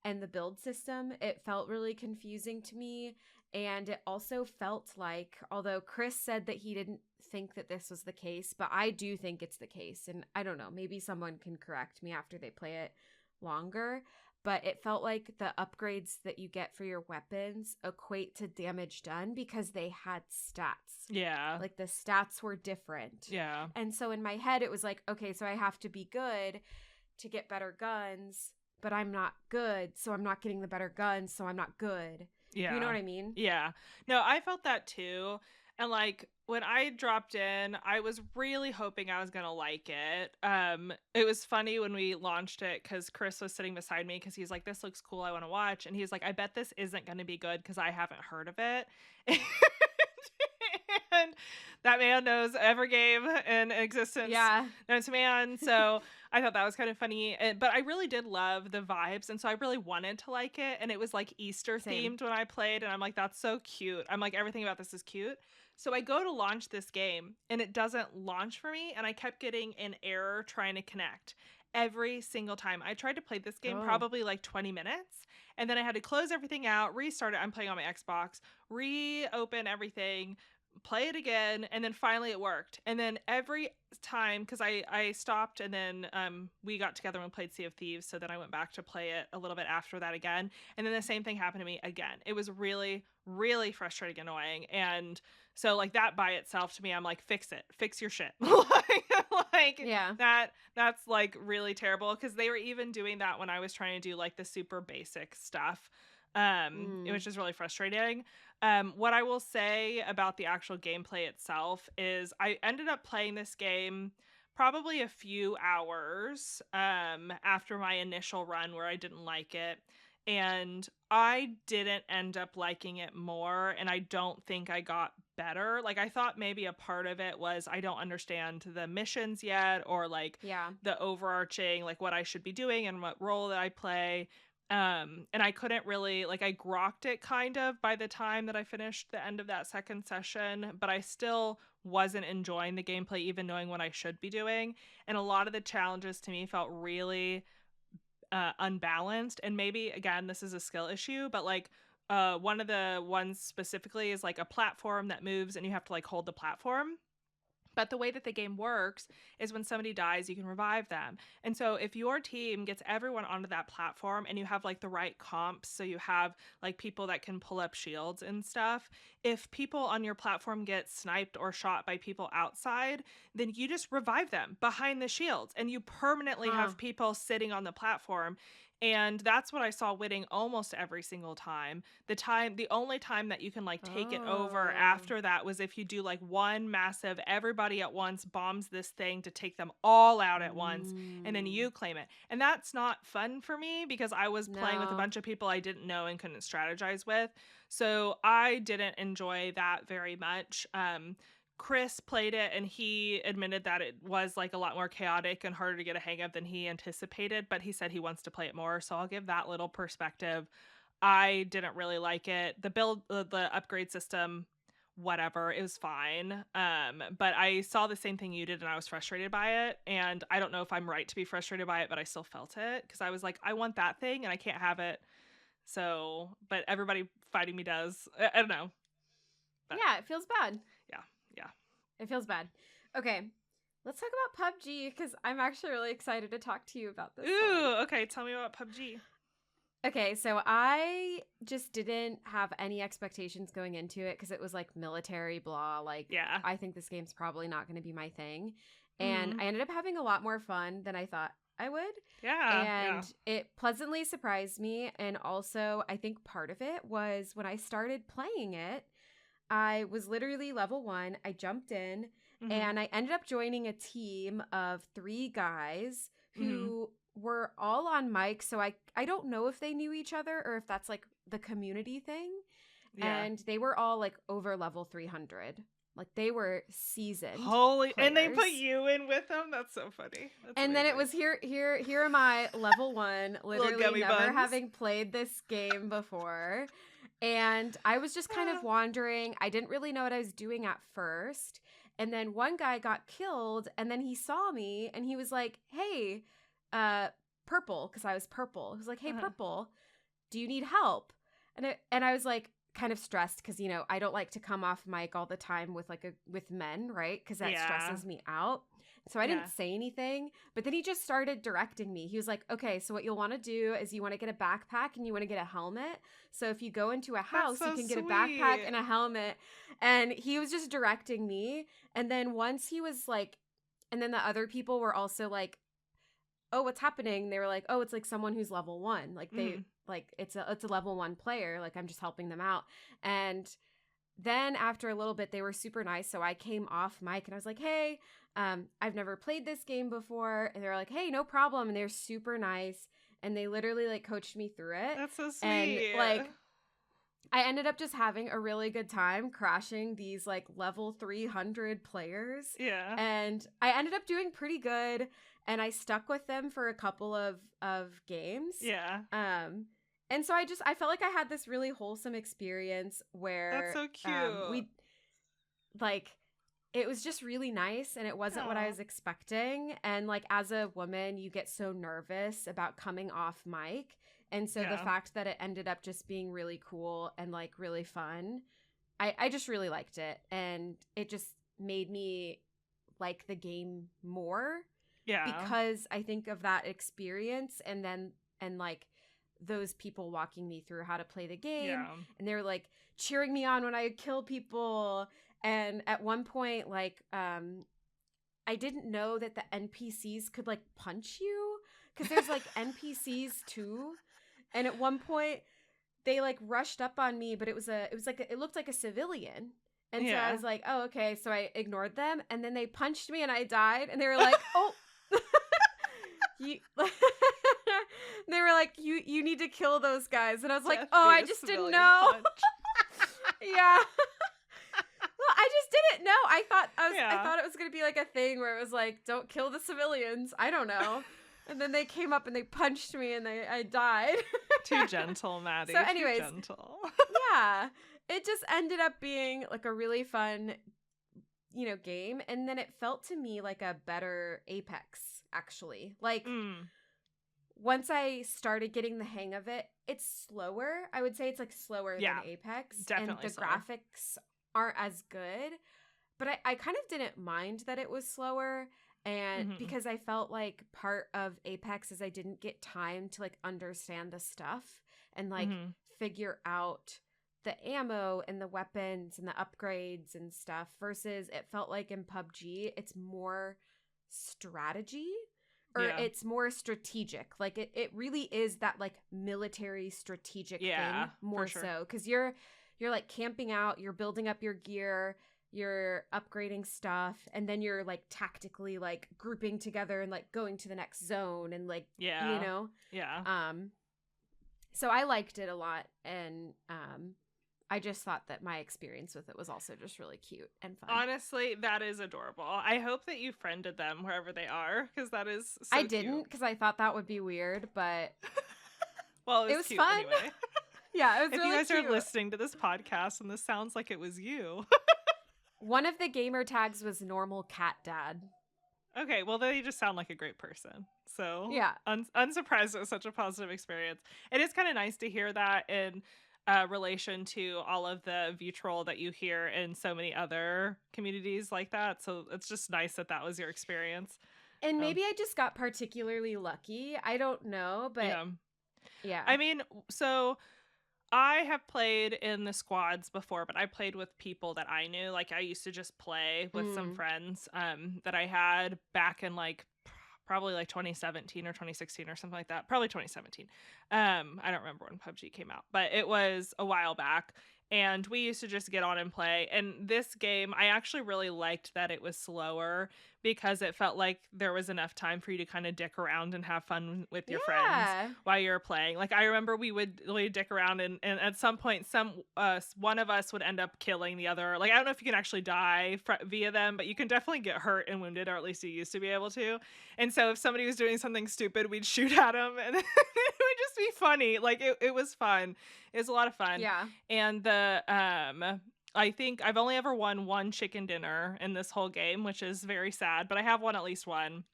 and the build system. It felt really confusing to me. And it also felt like, although Chris said that he didn't think that this was the case, but I do think it's the case. And I don't know, maybe someone can correct me after they play it longer. But it felt like the upgrades that you get for your weapons equate to damage done because they had stats. Yeah. Like the stats were different. Yeah. And so in my head, it was like, okay, so I have to be good to get better guns, but I'm not good, so I'm not getting the better guns, so I'm not good. You know Yeah. what I mean? Yeah. No, I felt that too. And like when I dropped in, I was really hoping I was going to like it. It was funny when we launched it cuz Chris was sitting beside me cuz he's like, this looks cool, I want to watch, and he's like, I bet this isn't going to be good cuz I haven't heard of it. And that man knows every game in existence Yeah. known to man. So I thought that was kind of funny. But I really did love the vibes. And so I really wanted to like it. And it was like Easter Same. themed when I played. And I'm like, that's so cute. I'm like, everything about this is cute. So I go to launch this game and it doesn't launch for me. And I kept getting an error trying to connect every single time. I tried to play this game Oh. probably like 20 minutes. And then I had to close everything out, restart it. I'm playing on my Xbox, reopen everything, play it again, and then finally it worked. And then every time, because I stopped, and then we got together and played Sea of Thieves, so then I went back to play it a little bit after that again, and then the same thing happened to me again. It was really, really frustrating, annoying. And so like that by itself, to me, I'm like, fix it, fix your shit. like Yeah. that's like really terrible, because they were even doing that when I was trying to do like the super basic stuff. It was just really frustrating. What I will say about the actual gameplay itself is I ended up playing this game probably a few hours after my initial run where I didn't like it. And I didn't end up liking it more, and I don't think I got better. Like, I thought maybe a part of it was I don't understand the missions yet, or like Yeah. the overarching, like what I should be doing and what role that I play. And I couldn't really, like, I grokked it kind of by the time that I finished the end of that second session, but I still wasn't enjoying the gameplay, even knowing what I should be doing. And a lot of the challenges to me felt really unbalanced. And maybe, again, this is a skill issue, but like, one of the ones specifically is like a platform that moves and you have to like hold the platform. But the way that the game works is when somebody dies, you can revive them. And so if your team gets everyone onto that platform and you have like the right comps, so you have like people that can pull up shields and stuff, if people on your platform get sniped or shot by people outside, then you just revive them behind the shields and you permanently Huh. have people sitting on the platform. And that's what I saw winning almost every single time. The only time that you can like take it over Oh. after that was if you do like one massive everybody at once bombs this thing to take them all out at once, and then Mm. you claim it. And that's not fun for me because I was playing with a No. bunch of people I didn't know and couldn't strategize with. So I didn't enjoy that very much. Chris played it and he admitted that it was like a lot more chaotic and harder to get a hang of than he anticipated, but he said he wants to play it more. So I'll give that little perspective. I didn't really like it. The build, the upgrade system, whatever, it was fine. But I saw the same thing you did and I was frustrated by it. And I don't know if I'm right to be frustrated by it, but I still felt it because I was like, I want that thing and I can't have it. So, but everybody fighting me does. I don't know. But Yeah, it feels bad. yeah, yeah. It feels bad. Okay. Let's talk about PUBG because I'm actually really excited to talk to you about this one. Ooh, okay. Tell me about PUBG. Okay, so I just didn't have any expectations going into it because it was like military blah. Like, Yeah. I think this game's probably not going to be my thing. And Mhm. I ended up having a lot more fun than I thought I would. Yeah. And it pleasantly surprised me. And also, I think part of it was when I started playing it, I was literally level 1. I jumped in Mhm. and I ended up joining a team of 3 guys who were all on mic. So I don't know if they knew each other or if that's like the community thing. Yeah. And they were all like over level 300. Like they were seasoned. Holy, and they put players. you in with them? That's so funny. That's And then it amazing. was here am I, level 1, Little literally gummy never buns. having played this game before. And I was just kind of wandering. I didn't really know what I was doing at first. And then one guy got killed, and then he saw me and he was like, "Hey, purple," because I was purple. He was like, "Hey, purple, do you need help?" And I was like kind of stressed because, you know, I don't like to come off mic all the time with with men, right? Because that stresses me out. So I didn't say anything, but then he just started directing me. He was like, "Okay, so what you'll want to do is you want to get a backpack and you want to get a helmet. So if you go into a house, so you can get a sweet. backpack and a helmet." And he was just directing me. And then once he was like, and then the other people were also like, "Oh, what's happening?" They were like, "Oh, it's like someone who's level 1. Like they like it's a level 1 player. Like I'm just helping them out." And then after a little bit, they were super nice. So I came off mic and I was like, "Hey, I've never played this game before." And they were like, "Hey, no problem." And they're super nice. And they literally like coached me through it. That's so sweet. And like, I ended up just having a really good time crashing these like level 300 players. Yeah. And I ended up doing pretty good. And I stuck with them for a couple of games. Yeah. And so I felt like I had this really wholesome experience where that's so cute. We like, it was just really nice, and it wasn't what I was expecting. And like, as a woman, you get so nervous about coming off mic. And so the fact that it ended up just being really cool and like really fun, I just really liked it. And it just made me like the game more. Yeah. Because I think of that experience and like those people walking me through how to play the game. Yeah. And they were like cheering me on when I would kill people. And at one point, like, I didn't know that the NPCs could like punch you, because there's like NPCs too. And at one point they like rushed up on me, but it looked like a civilian. And so I was like, "Oh, okay." So I ignored them, and then they punched me and I died. And they were like, "Oh." They were like, you need to kill those guys. And I was like, "Oh, I just didn't know." Yeah. Well, I just didn't know. I thought it was gonna be like a thing where it was like, "Don't kill the civilians." I don't know. And then they came up and they punched me and I died. Too gentle, Maddie. So anyways, too gentle. Yeah. It just ended up being like a really fun, you know, game. And then it felt to me like a better Apex, actually. Like, once I started getting the hang of it, it's slower. I would say it's like slower than Apex. Definitely. And the graphics aren't as good. But I kind of didn't mind that it was slower. And because I felt like part of Apex is I didn't get time to like understand the stuff and like figure out the ammo and the weapons and the upgrades and stuff, versus it felt like in PUBG, it's more strategy. Or it's more strategic. Like it really is that like military strategic thing more so. Because you're like camping out, you're building up your gear, you're upgrading stuff, and then you're like tactically like grouping together and like going to the next zone and like you know. So I liked it a lot, and I just thought that my experience with it was also just really cute and fun. Honestly, that is adorable. I hope that you friended them wherever they are, because that is so I didn't, because I thought that would be weird, but well, it was cute fun. Anyway. Yeah, it was if really you guys cute. are listening to this podcast and this sounds like it was you. One of the gamer tags was normal cat dad. Okay, well, they just sound like a great person. So yeah, unsurprised it was such a positive experience. It is kind of nice to hear that in relation to all of the vitriol that you hear in so many other communities like that. So it's just nice that that was your experience. And maybe I just got particularly lucky. I don't know, but yeah. I mean, so I have played in the squads before, but I played with people that I knew. Like, I used to just play with some friends that I had back in like probably like 2017 or 2016 or something like that. Probably 2017. I don't remember when PUBG came out, but it was a while back. And we used to just get on and play. And this game, I actually really liked that it was slower, because it felt like there was enough time for you to kind of dick around and have fun with your friends Yeah. while you're playing. Like I remember we would really dick around, and at some point one of us would end up killing the other. Like I don't know if you can actually die via them, but you can definitely get hurt and wounded, or at least you used to be able to. And so if somebody was doing something stupid, we'd shoot at them, and it would just be funny. Like it was fun. It was a lot of fun. Yeah. And I think I've only ever won one chicken dinner in this whole game, which is very sad, but I have won at least one.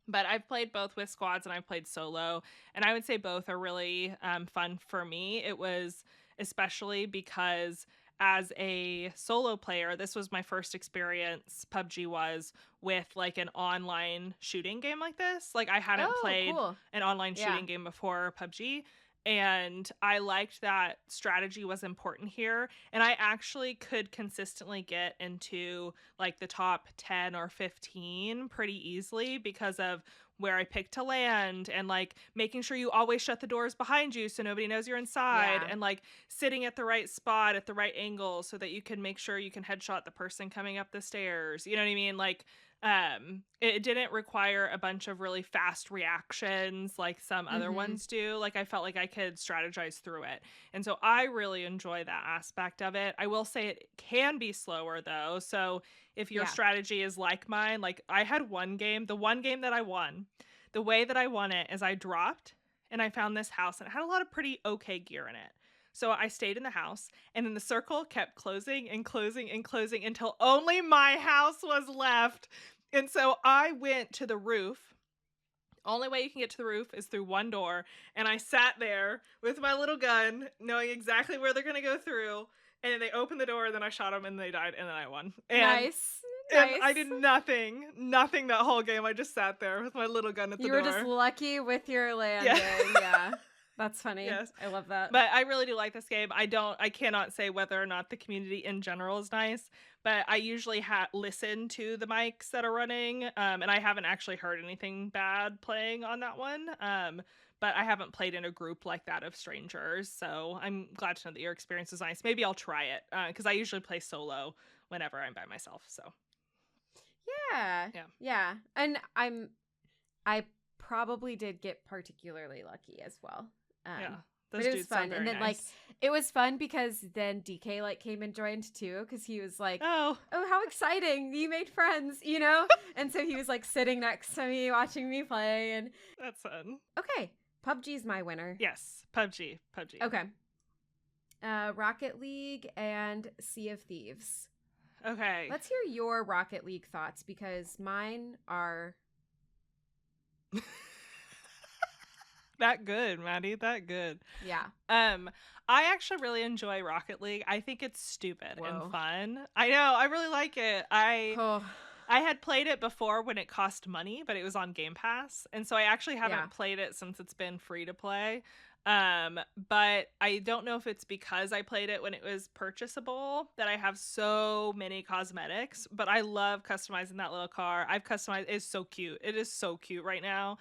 But I've played both with squads and I've played solo, and I would say both are really fun for me. It was especially because as a solo player, this was my first experience, PUBG was, with like an online shooting game like this. Like I hadn't played Cool. an online shooting game before PUBG. And I liked that strategy was important here. And I actually could consistently get into like the top 10 or 15 pretty easily because of where I picked to land, and like making sure you always shut the doors behind you so nobody knows you're inside, Yeah. and like sitting at the right spot at the right angle so that you can make sure you can headshot the person coming up the stairs. You know what I mean? Like it didn't require a bunch of really fast reactions like some other ones do. Like I felt like I could strategize through it, and so I really enjoy that aspect of it. I will say it can be slower though, so if your strategy is like mine, like I had one game, the one game that I won, the way that I won it is I dropped and I found this house, and it had a lot of pretty okay gear in it. So I stayed in the house, and then the circle kept closing and closing and closing until only my house was left. And so I went to the roof. Only way you can get to the roof is through one door. And I sat there with my little gun, knowing exactly where they're going to go through. And then they opened the door, and then I shot them, and they died, and then I won. And, Nice. and I did nothing that whole game. I just sat there with my little gun at the door. You were just lucky with your landing. Yeah. That's funny. Yes. I love that. But I really do like this game. I cannot say whether or not the community in general is nice, but I usually listen to the mics that are running, and I haven't actually heard anything bad playing on that one. But I haven't played in a group like that of strangers, so I'm glad to know that your experience is nice. Maybe I'll try it, because I usually play solo whenever I'm by myself, so. Yeah. And I probably did get particularly lucky as well. But it was fun. And then like it was fun because then DK like came and joined too, because he was like, oh how exciting, you made friends, you know. And so he was like sitting next to me watching me play, and that's fun. Okay, PUBG's my winner. Yes, PUBG. Okay. Rocket League and Sea of Thieves. Okay, let's hear your Rocket League thoughts, because mine are that good, Maddie. That good. Yeah. I actually really enjoy Rocket League. I think it's stupid and fun. I know. I really like it. I had played it before when it cost money, but it was on Game Pass, and so I actually haven't played it since it's been free to play. But I don't know if it's because I played it when it was purchasable that I have so many cosmetics, but I love customizing that little car. I've customized. It's so cute. It is so cute right now.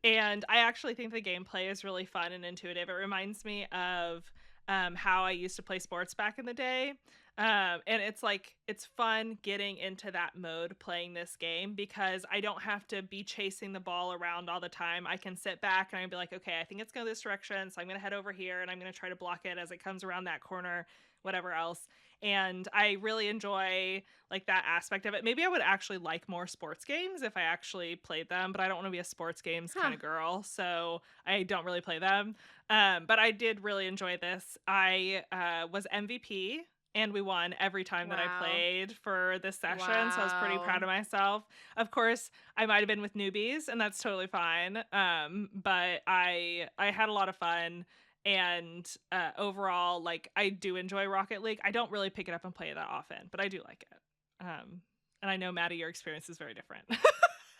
And I actually think the gameplay is really fun and intuitive. It reminds me of how I used to play sports back in the day. And it's like, it's fun getting into that mode playing this game, because I don't have to be chasing the ball around all the time. I can sit back and I'd be like, okay, I think it's going this direction, so I'm going to head over here and I'm going to try to block it as it comes around that corner, whatever else. And I really enjoy like that aspect of it. Maybe I would actually like more sports games if I actually played them, but I don't want to be a sports games kind of girl, so I don't really play them. But I did really enjoy this. I was MVP, and we won every time that I played for this session, so I was pretty proud of myself. Of course, I might have been with newbies, and that's totally fine. But I had a lot of fun. And overall, like, I do enjoy Rocket League. I don't really pick it up and play it that often, but I do like it. And I know, Maddie, your experience is very different.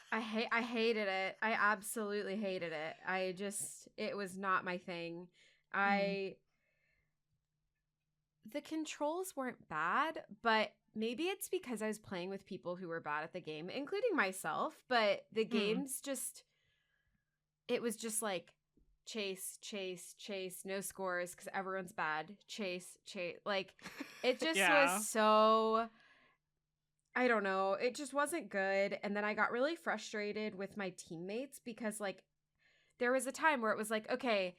I hated it. I absolutely hated it. It was not my thing. The controls weren't bad, but maybe it's because I was playing with people who were bad at the game, including myself. But the games it was just like, chase, no scores because everyone's bad. Chase. Like, it just was so I don't know. It just wasn't good. And then I got really frustrated with my teammates because, like, there was a time where it was like, okay,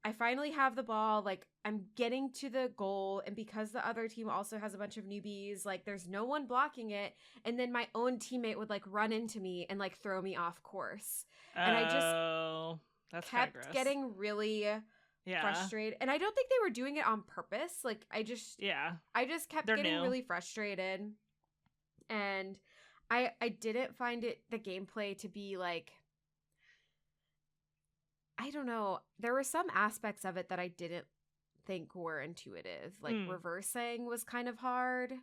I finally have the ball. Like, I'm getting to the goal. And because the other team also has a bunch of newbies, like, there's no one blocking it. And then my own teammate would, like, run into me and, like, throw me off course. And I just Oh, that's kind of kept gross. getting really Yeah. frustrated. And I don't think they were doing it on purpose. Like, Yeah. I just kept They're getting new. really frustrated. And I didn't find the gameplay to be like, I don't know. There were some aspects of it that I didn't think were intuitive. Like Mm. reversing was kind of hard.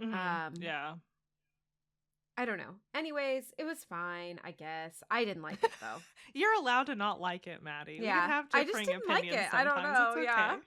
Mm-hmm. Yeah. I don't know. Anyways, it was fine, I guess. I didn't like it though. You're allowed to not like it, Maddie. We can Yeah. have I just differing didn't like opinions it. I don't sometimes. know. It's Yeah. okay.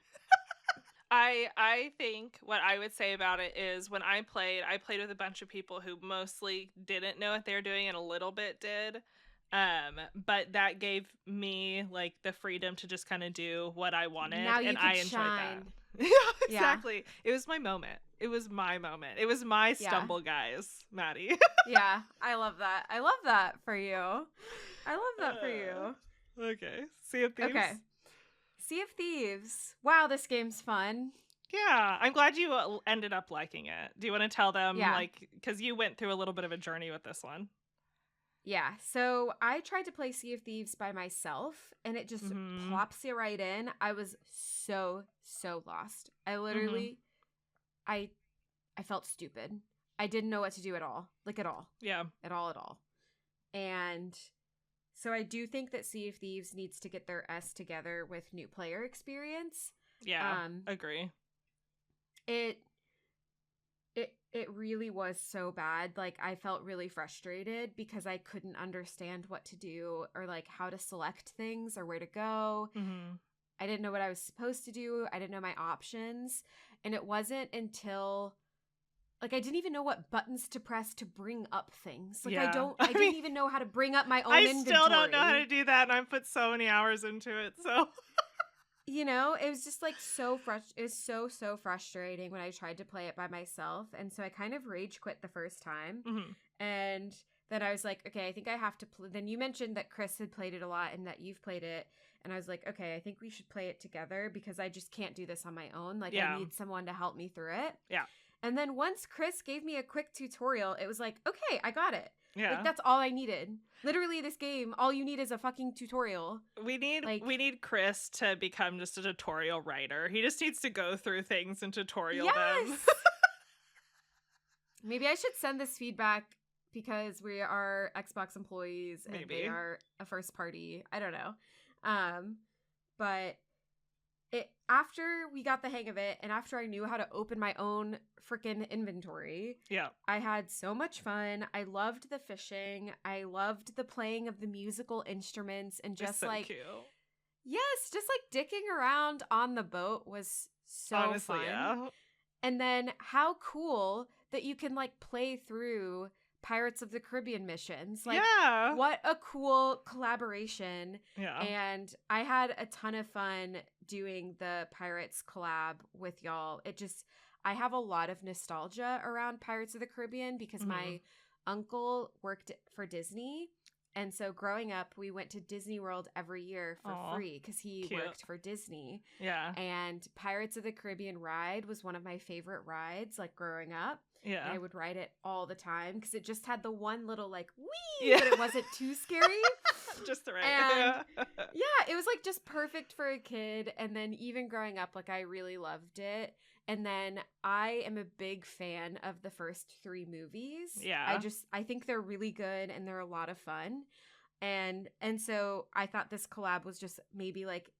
I think what I would say about it is when I played with a bunch of people who mostly didn't know what they were doing and a little bit did. But that gave me like the freedom to just kind of do what I wanted, Now you and could I enjoyed shine. that. Yeah, exactly. Yeah. It was my moment. It was my moment. It was my Yeah. stumble, guys, Maddie. Yeah. I love that. I love that for you. I love that for you. Okay. Sea of Thieves. Okay. Sea of Thieves. Wow, this game's fun. Yeah, I'm glad you ended up liking it. Do you want to tell them, Yeah. like, because you went through a little bit of a journey with this one? Yeah, so I tried to play Sea of Thieves by myself, and it just plops you right in. I was so lost. I literally, I felt stupid. I didn't know what to do at all. Like, at all. Yeah. At all. And so I do think that Sea of Thieves needs to get their S together with new player experience. Yeah, agree. It really was so bad. Like, I felt really frustrated because I couldn't understand what to do or like how to select things or where to go. I didn't know what I was supposed to do. I didn't know my options. And it wasn't until like I didn't even know what buttons to press to bring up things. Like Yeah. I didn't even know how to bring up my own inventory. I still don't know how to do that, and I've put so many hours into it. So you know, it was just like it was so frustrating when I tried to play it by myself. And so I kind of rage quit the first time. And then I was like, okay, I think I have to play. Then you mentioned that Chris had played it a lot and that you've played it. And I was like, okay, I think we should play it together because I just can't do this on my own. Like, I need someone to help me through it. Yeah. And then once Chris gave me a quick tutorial, it was like, okay, I got it. Yeah. Like, that's all I needed. Literally, this game, all you need is a fucking tutorial. We need Chris to become just a tutorial writer. He just needs to go through things and tutorial them. Maybe I should send this feedback because we are Xbox employees and they are a first party. I don't know. But after we got the hang of it and after I knew how to open my own freaking inventory, I had so much fun. I loved the fishing. I loved the playing of the musical instruments and just so like, cute. Yes, just like dicking around on the boat was so honestly fun. Yeah. And then how cool that you can like play through Pirates of the Caribbean missions. Like, what a cool collaboration. Yeah. And I had a ton of fun doing the Pirates collab with y'all. I have a lot of nostalgia around Pirates of the Caribbean because my uncle worked for Disney. And so growing up, we went to Disney World every year for free because he worked for Disney. Yeah. And Pirates of the Caribbean ride was one of my favorite rides, like growing up. Yeah. And I would ride it all the time because it just had the one little like wee, but it wasn't too scary. Just the right. And yeah, it was like just perfect for a kid. And then even growing up, like I really loved it. And then I am a big fan of the first 3 movies. Yeah. I think they're really good and they're a lot of fun. And so I thought this collab was just maybe like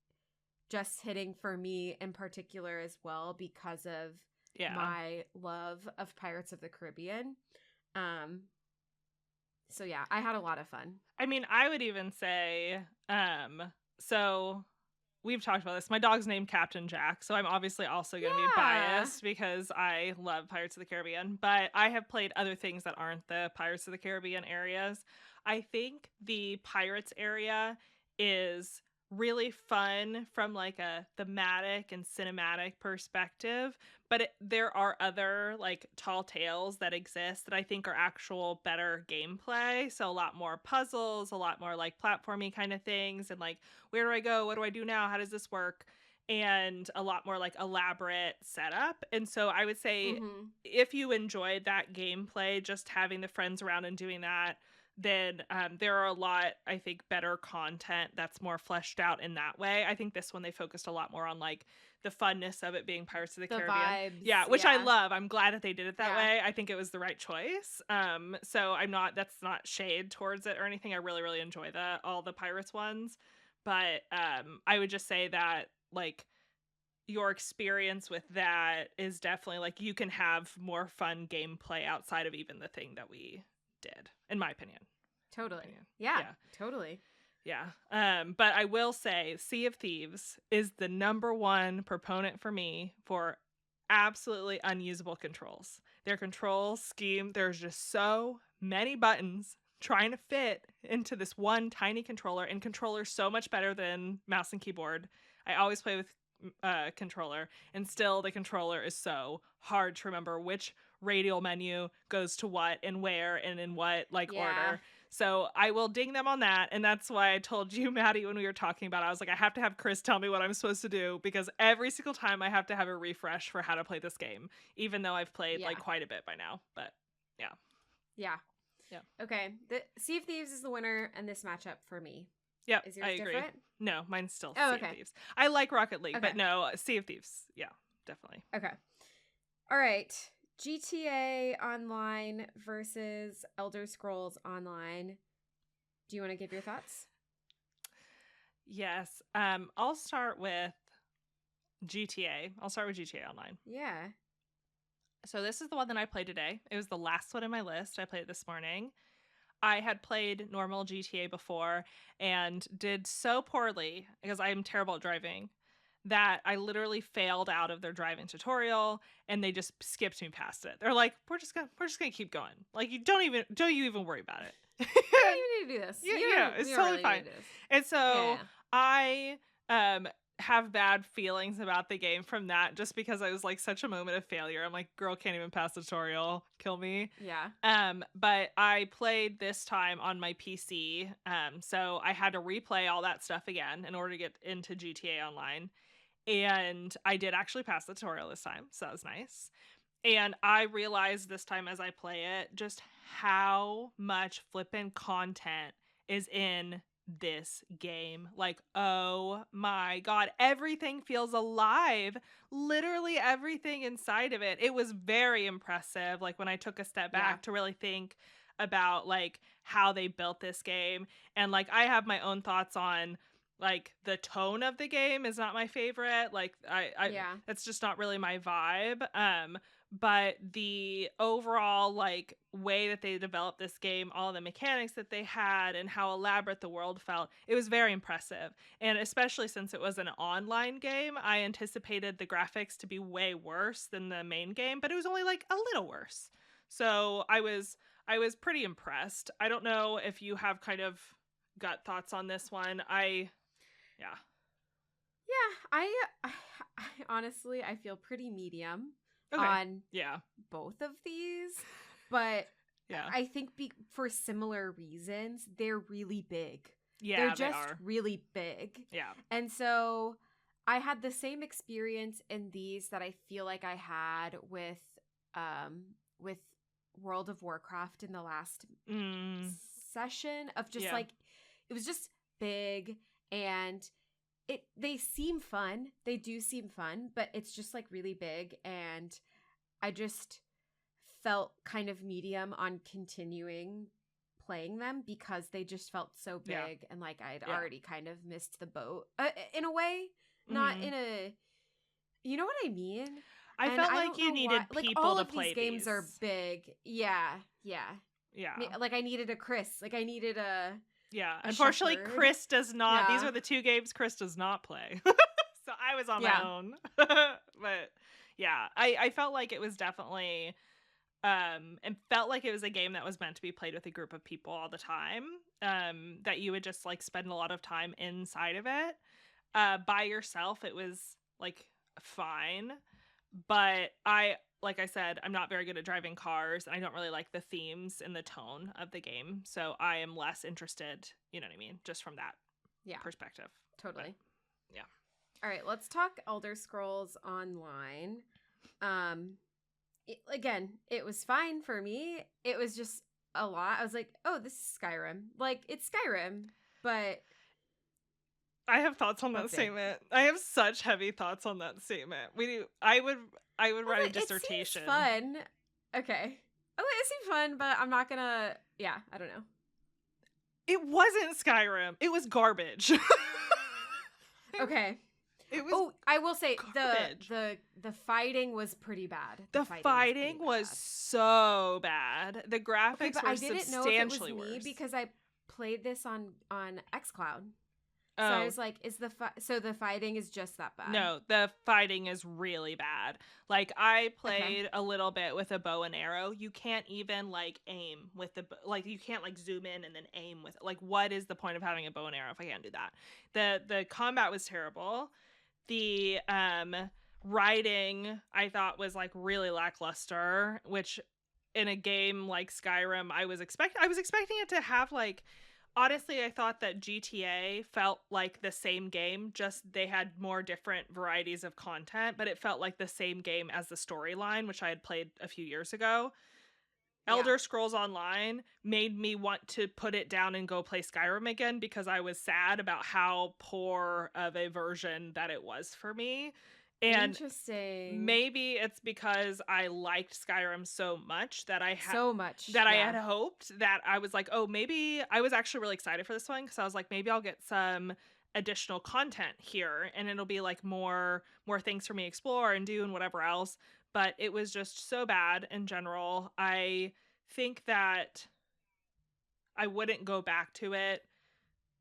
just hitting for me in particular as well because of my love of Pirates of the Caribbean. So yeah, I had a lot of fun. I mean, I would even say, so we've talked about this. My dog's named Captain Jack, so I'm obviously also going to be biased because I love Pirates of the Caribbean, but I have played other things that aren't the Pirates of the Caribbean areas. I think the Pirates area is really fun from like a thematic and cinematic perspective, but there are other like tall tales that exist that I think are actual better gameplay. So a lot more puzzles, a lot more like platformy kind of things, and like where do I go? What do I do now? How does this work? And a lot more like elaborate setup. And so I would say Mm-hmm. if you enjoyed that gameplay, just having the friends around and doing that, then there are a lot, I think, better content that's more fleshed out in that way. I think this one they focused a lot more on like the funness of it being Pirates of the The Caribbean. vibes. Yeah, which I Yeah. love. I'm glad that they did it that Yeah. way. I think it was the right choice. So that's not shade towards it or anything. I really, really enjoy all the Pirates ones. But I would just say that like your experience with that is definitely like you can have more fun gameplay outside of even the thing that we did, in my opinion. Totally. Yeah. Yeah. Totally. Yeah. But I will say Sea of Thieves is the number one proponent for me for absolutely unusable controls. Their control scheme, there's just so many buttons trying to fit into this one tiny controller, and controller's so much better than mouse and keyboard. I always play with controller, and still the controller is so hard to remember which radial menu goes to what and where and in what like Yeah. order. So I will ding them on that. And that's why I told you, Maddie, when we were talking about it, I was like, I have to have Chris tell me what I'm supposed to do, because every single time I have to have a refresh for how to play this game, even though I've played like quite a bit by now. But yeah. Yeah. Yeah. Okay. The Sea of Thieves is the winner in this matchup for me. Yep. Is yours I agree. different? No, mine's still Oh, Sea of Thieves. I like Rocket League, Okay. but no, Sea of Thieves. Yeah, definitely. Okay. All right. GTA Online versus Elder Scrolls Online. Do you want to give your thoughts? Yes. I'll start with GTA. I'll start with GTA Online. Yeah. So this is the one that I played today. It was the last one in my list. I played it this morning. I had played normal GTA before and did so poorly because I am terrible at driving that I literally failed out of their driving tutorial, and they just skipped me past it. They're like, "We're just gonna keep going. Like you don't you even worry about it." You don't even need to do this. Yeah, it's totally fine. And so I have bad feelings about the game from that, just because I was like such a moment of failure. I'm like, girl can't even pass the tutorial, kill me. Yeah. But I played this time on my PC, so I had to replay all that stuff again in order to get into GTA Online, and I did actually pass the tutorial this time, so that was nice. And I realized this time as I play it just how much flippin' content is in this game. Like, oh my god, everything feels alive. Literally everything inside of it. It was very impressive, like when I took a step back to really think about like how they built this game. And like I have my own thoughts on like the tone of the game is not my favorite. Like I that's just not really my vibe. But the overall like way that they developed this game, all the mechanics that they had and how elaborate the world felt, it was very impressive. And especially since it was an online game, I anticipated the graphics to be way worse than the main game, but it was only like a little worse. So I was pretty impressed. I don't know if you have kind of gut thoughts on this one. Yeah, I honestly I feel pretty medium okay. on yeah both of these, but yeah, I think for similar reasons, they're really big. Yeah, they're just really big. Yeah, and so I had the same experience in these that I feel like I had with World of Warcraft in the last session of just like it was just big, and they seem fun. They do seem fun, but it's just like really big, and I just felt kind of medium on continuing playing them because they just felt so big and like I'd already kind of missed the boat in a way, not in a, you know what I mean? I felt like you needed people like all to of play these games are big. Yeah. Like I needed a Chris. Like I needed a unfortunately shepherd. Chris does not. These are the two games Chris does not play. So I was on my own. But yeah, I felt like it was definitely it felt like it was a game that was meant to be played with a group of people all the time, that you would just like spend a lot of time inside of it. By yourself it was like fine, But like I said, I'm not very good at driving cars, and I don't really like the themes and the tone of the game. So I am less interested, you know what I mean, just from that Yeah, perspective. But totally. yeah. All right, let's talk Elder Scrolls Online. Again, it was fine for me. It was just a lot. I was like, oh, this is Skyrim. Like, it's Skyrim, but I have thoughts on that big. statement. I have such heavy thoughts on that statement. I would write a dissertation. It seems fun. Okay. Oh, it seems fun, but I'm not gonna. Yeah, I don't know. It wasn't Skyrim. It was garbage. Okay. It was. Oh, I will say garbage. the fighting was pretty bad. The fighting was so bad. The graphics but were I didn't know if it was me worse. because I played this on xCloud. So Oh. I was like, so the fighting is just that bad? No, the fighting is really bad. Like, I played a little bit with a bow and arrow. You can't even, like, aim with the, like, you can't, like, zoom in and then aim with, like, what is the point of having a bow and arrow if I can't do that? The combat was terrible. The writing, I thought, was, like, really lackluster, which in a game like Skyrim, I was expecting it to have, like, honestly, I thought that GTA felt like the same game, just they had more different varieties of content, but it felt like the same game as the storyline, which I had played a few years ago. Yeah. Elder Scrolls Online made me want to put it down and go play Skyrim again because I was sad about how poor of a version that it was for me. And interesting. Maybe it's because I liked Skyrim so much that I had hoped that I was like, oh, maybe I was actually really excited for this one because I was like, maybe I'll get some additional content here and it'll be like more things for me to explore and do and whatever else. But it was just so bad in general. I think that I wouldn't go back to it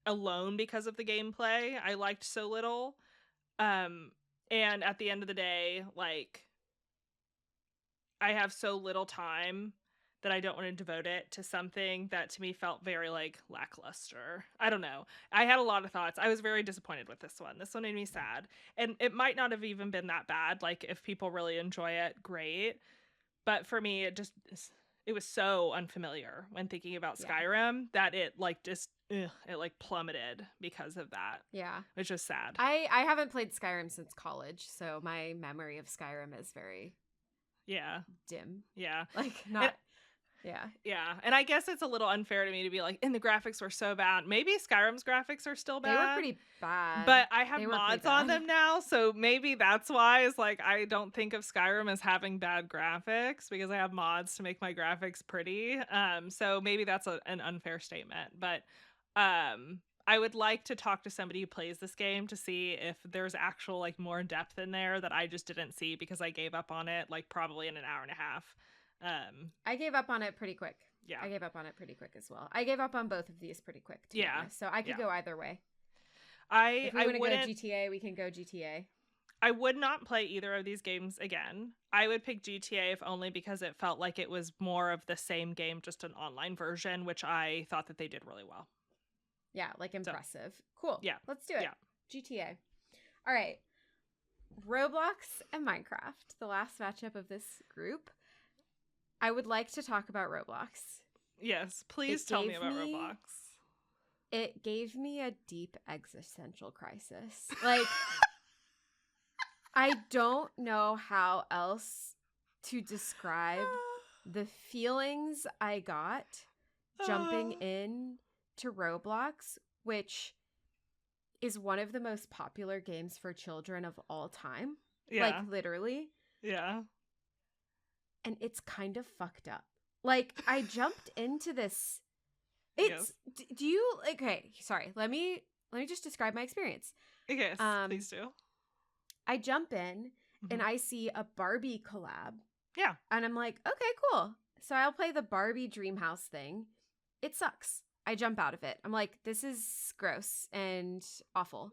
alone because of the gameplay. I liked so little. And at the end of the day, like, I have so little time that I don't want to devote it to something that to me felt very, like, lackluster. I don't know. I had a lot of thoughts. I was very disappointed with this one. This one made me sad. And it might not have even been that bad. Like, if people really enjoy it, great. But for me, it was so unfamiliar when thinking about Skyrim that it, like, just it like plummeted because of that. Yeah, which is sad. I haven't played Skyrim since college, so my memory of Skyrim is very dim. Yeah, like not. Yeah, and I guess it's a little unfair to me to be like, and the graphics were so bad. Maybe Skyrim's graphics are still bad. They were pretty bad, but I have mods on them now, so maybe that's why. Is like I don't think of Skyrim as having bad graphics because I have mods to make my graphics pretty. So maybe that's an unfair statement, but I would like to talk to somebody who plays this game to see if there's actual like more depth in there that I just didn't see because I gave up on it like probably in an hour and a half. I gave up on it pretty quick. Yeah, I gave up on it pretty quick as well. I gave up on both of these pretty quick too. Yeah, so I could go either way. If we want to go GTA, we can go GTA. I would not play either of these games again. I would pick GTA if only because it felt like it was more of the same game, just an online version, which I thought that they did really well. Yeah, like impressive. So, cool. Yeah. Let's do it. Yeah. GTA. All right. Roblox and Minecraft, the last matchup of this group. I would like to talk about Roblox. Yes, please tell me about Roblox. It gave me a deep existential crisis. Like, I don't know how else to describe the feelings I got jumping in to Roblox, which is one of the most popular games for children of all time. Yeah. Like, literally. Yeah. And it's kind of fucked up. Like, I jumped into this. It's do you okay, sorry. Let me just describe my experience. Yes, please do. I jump in and I see a Barbie collab. Yeah. And I'm like, okay, cool. So I'll play the Barbie Dreamhouse thing. It sucks. I jump out of it. I'm like, this is gross and awful.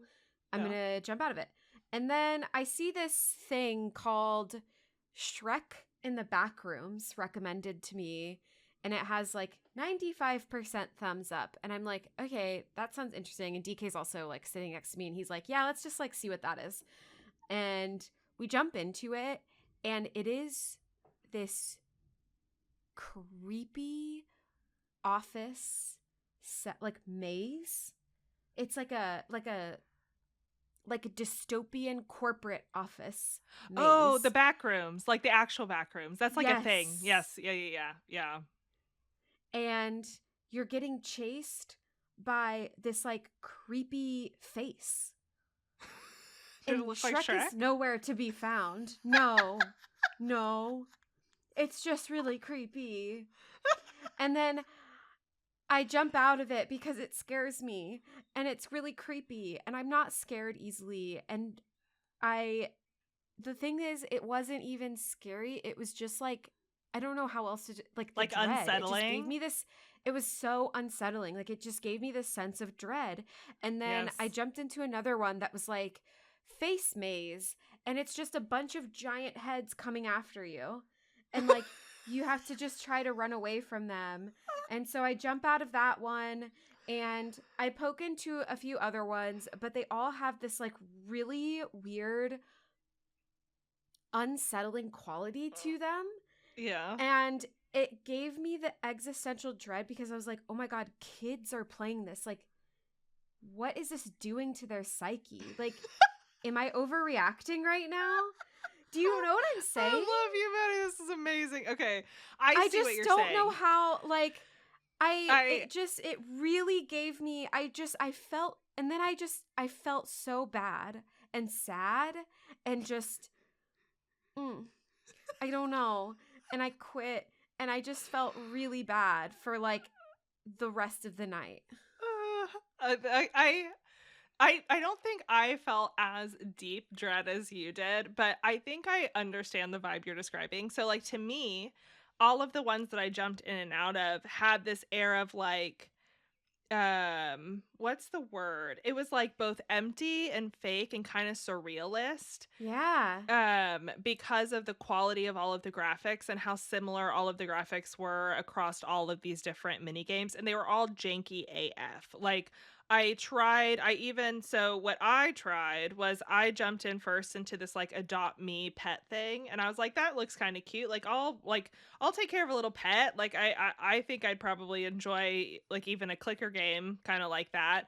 I'm going to jump out of it. And then I see this thing called Shrek in the Backrooms recommended to me. And it has like 95% thumbs up. And I'm like, okay, that sounds interesting. And DK's also like sitting next to me. And he's like, yeah, let's just like see what that is. And we jump into it. And it is this creepy office set, like maze. It's like a dystopian corporate office Oh, the maze. back rooms, like the actual back rooms. That's like a thing. Yes. Yes. Yeah. And you're getting chased by this like creepy face. Did it And look like Shrek Shrek? is nowhere to be found. No. No. It's just really creepy. And then I jump out of it because it scares me and it's really creepy and I'm not scared easily. And the thing is, it wasn't even scary. It was just like, I don't know how else to, like the Like dread. It just gave unsettling? me this, it was so unsettling. Like it just gave me this sense of dread. And then Yes. I jumped into another one that was like face maze. And it's just a bunch of giant heads coming after you. And like, you have to just try to run away from them. And so I jump out of that one and I poke into a few other ones, but they all have this like really weird, unsettling quality to them. Yeah. And it gave me the existential dread because I was like, oh my God, kids are playing this. Like, what is this doing to their psyche? Like, am I overreacting right now? Do you know what I'm saying? I love you, Maddie. This is amazing. Okay. I see just what you're don't saying. know how, like, it really gave me, I felt, and then I felt so bad and sad and just, I don't know. And I quit and I just felt really bad for like the rest of the night. I don't think I felt as deep dread as you did, but I think I understand the vibe you're describing. So like to me, all of the ones that I jumped in and out of had this air of like what's the word? It was like both empty and fake and kind of surrealist. Yeah. Because of the quality of all of the graphics and how similar all of the graphics were across all of these different mini games, and they were all janky AF. Like so what I tried was I jumped in first into this like adopt me pet thing, and I was like, that looks kind of cute. I'll take care of a little pet. Like I think I'd probably enjoy like even a clicker game kind of like that.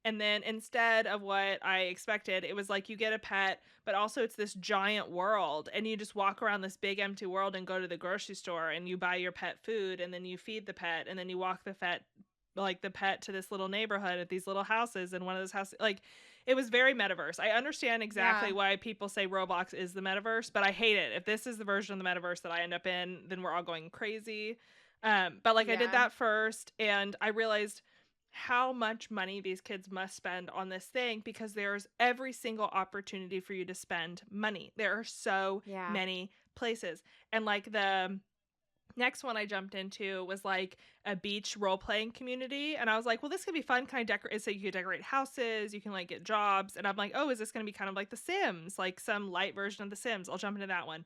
And then instead of what I expected, it was like you get a pet, but also it's this giant world. And you just walk around this big empty world and go to the grocery store and you buy your pet food and then you feed the pet and then you walk the pet to this little neighborhood at these little houses. And one of those houses, like, it was very metaverse. I understand exactly why people say Roblox is the metaverse, but I hate it. If this is the version of the metaverse that I end up in, then we're all going crazy. But like I did that first and I realized how much money these kids must spend on this thing because there's every single opportunity for you to spend money. There are so many places. And like the next one I jumped into was like a beach role-playing community, and I was like, well, this could be fun. Can I decorate? So you could decorate houses, you can like get jobs, and I'm like, oh, is this going to be kind of like The Sims, like some light version of The Sims? I'll jump into that one.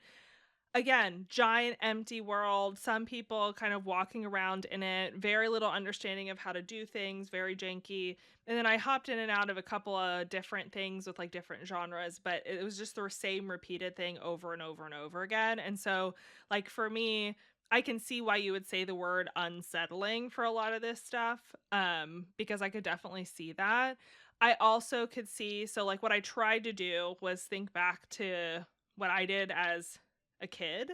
Again, giant empty world, some people kind of walking around in it, very little understanding of how to do things, very janky. And then I hopped in and out of a couple of different things with like different genres, but it was just the same repeated thing over and over and over again. And so like for me, I can see why you would say the word unsettling for a lot of this stuff, because I could definitely see that. I also could see, so like what I tried to do was think back to what I did as a kid,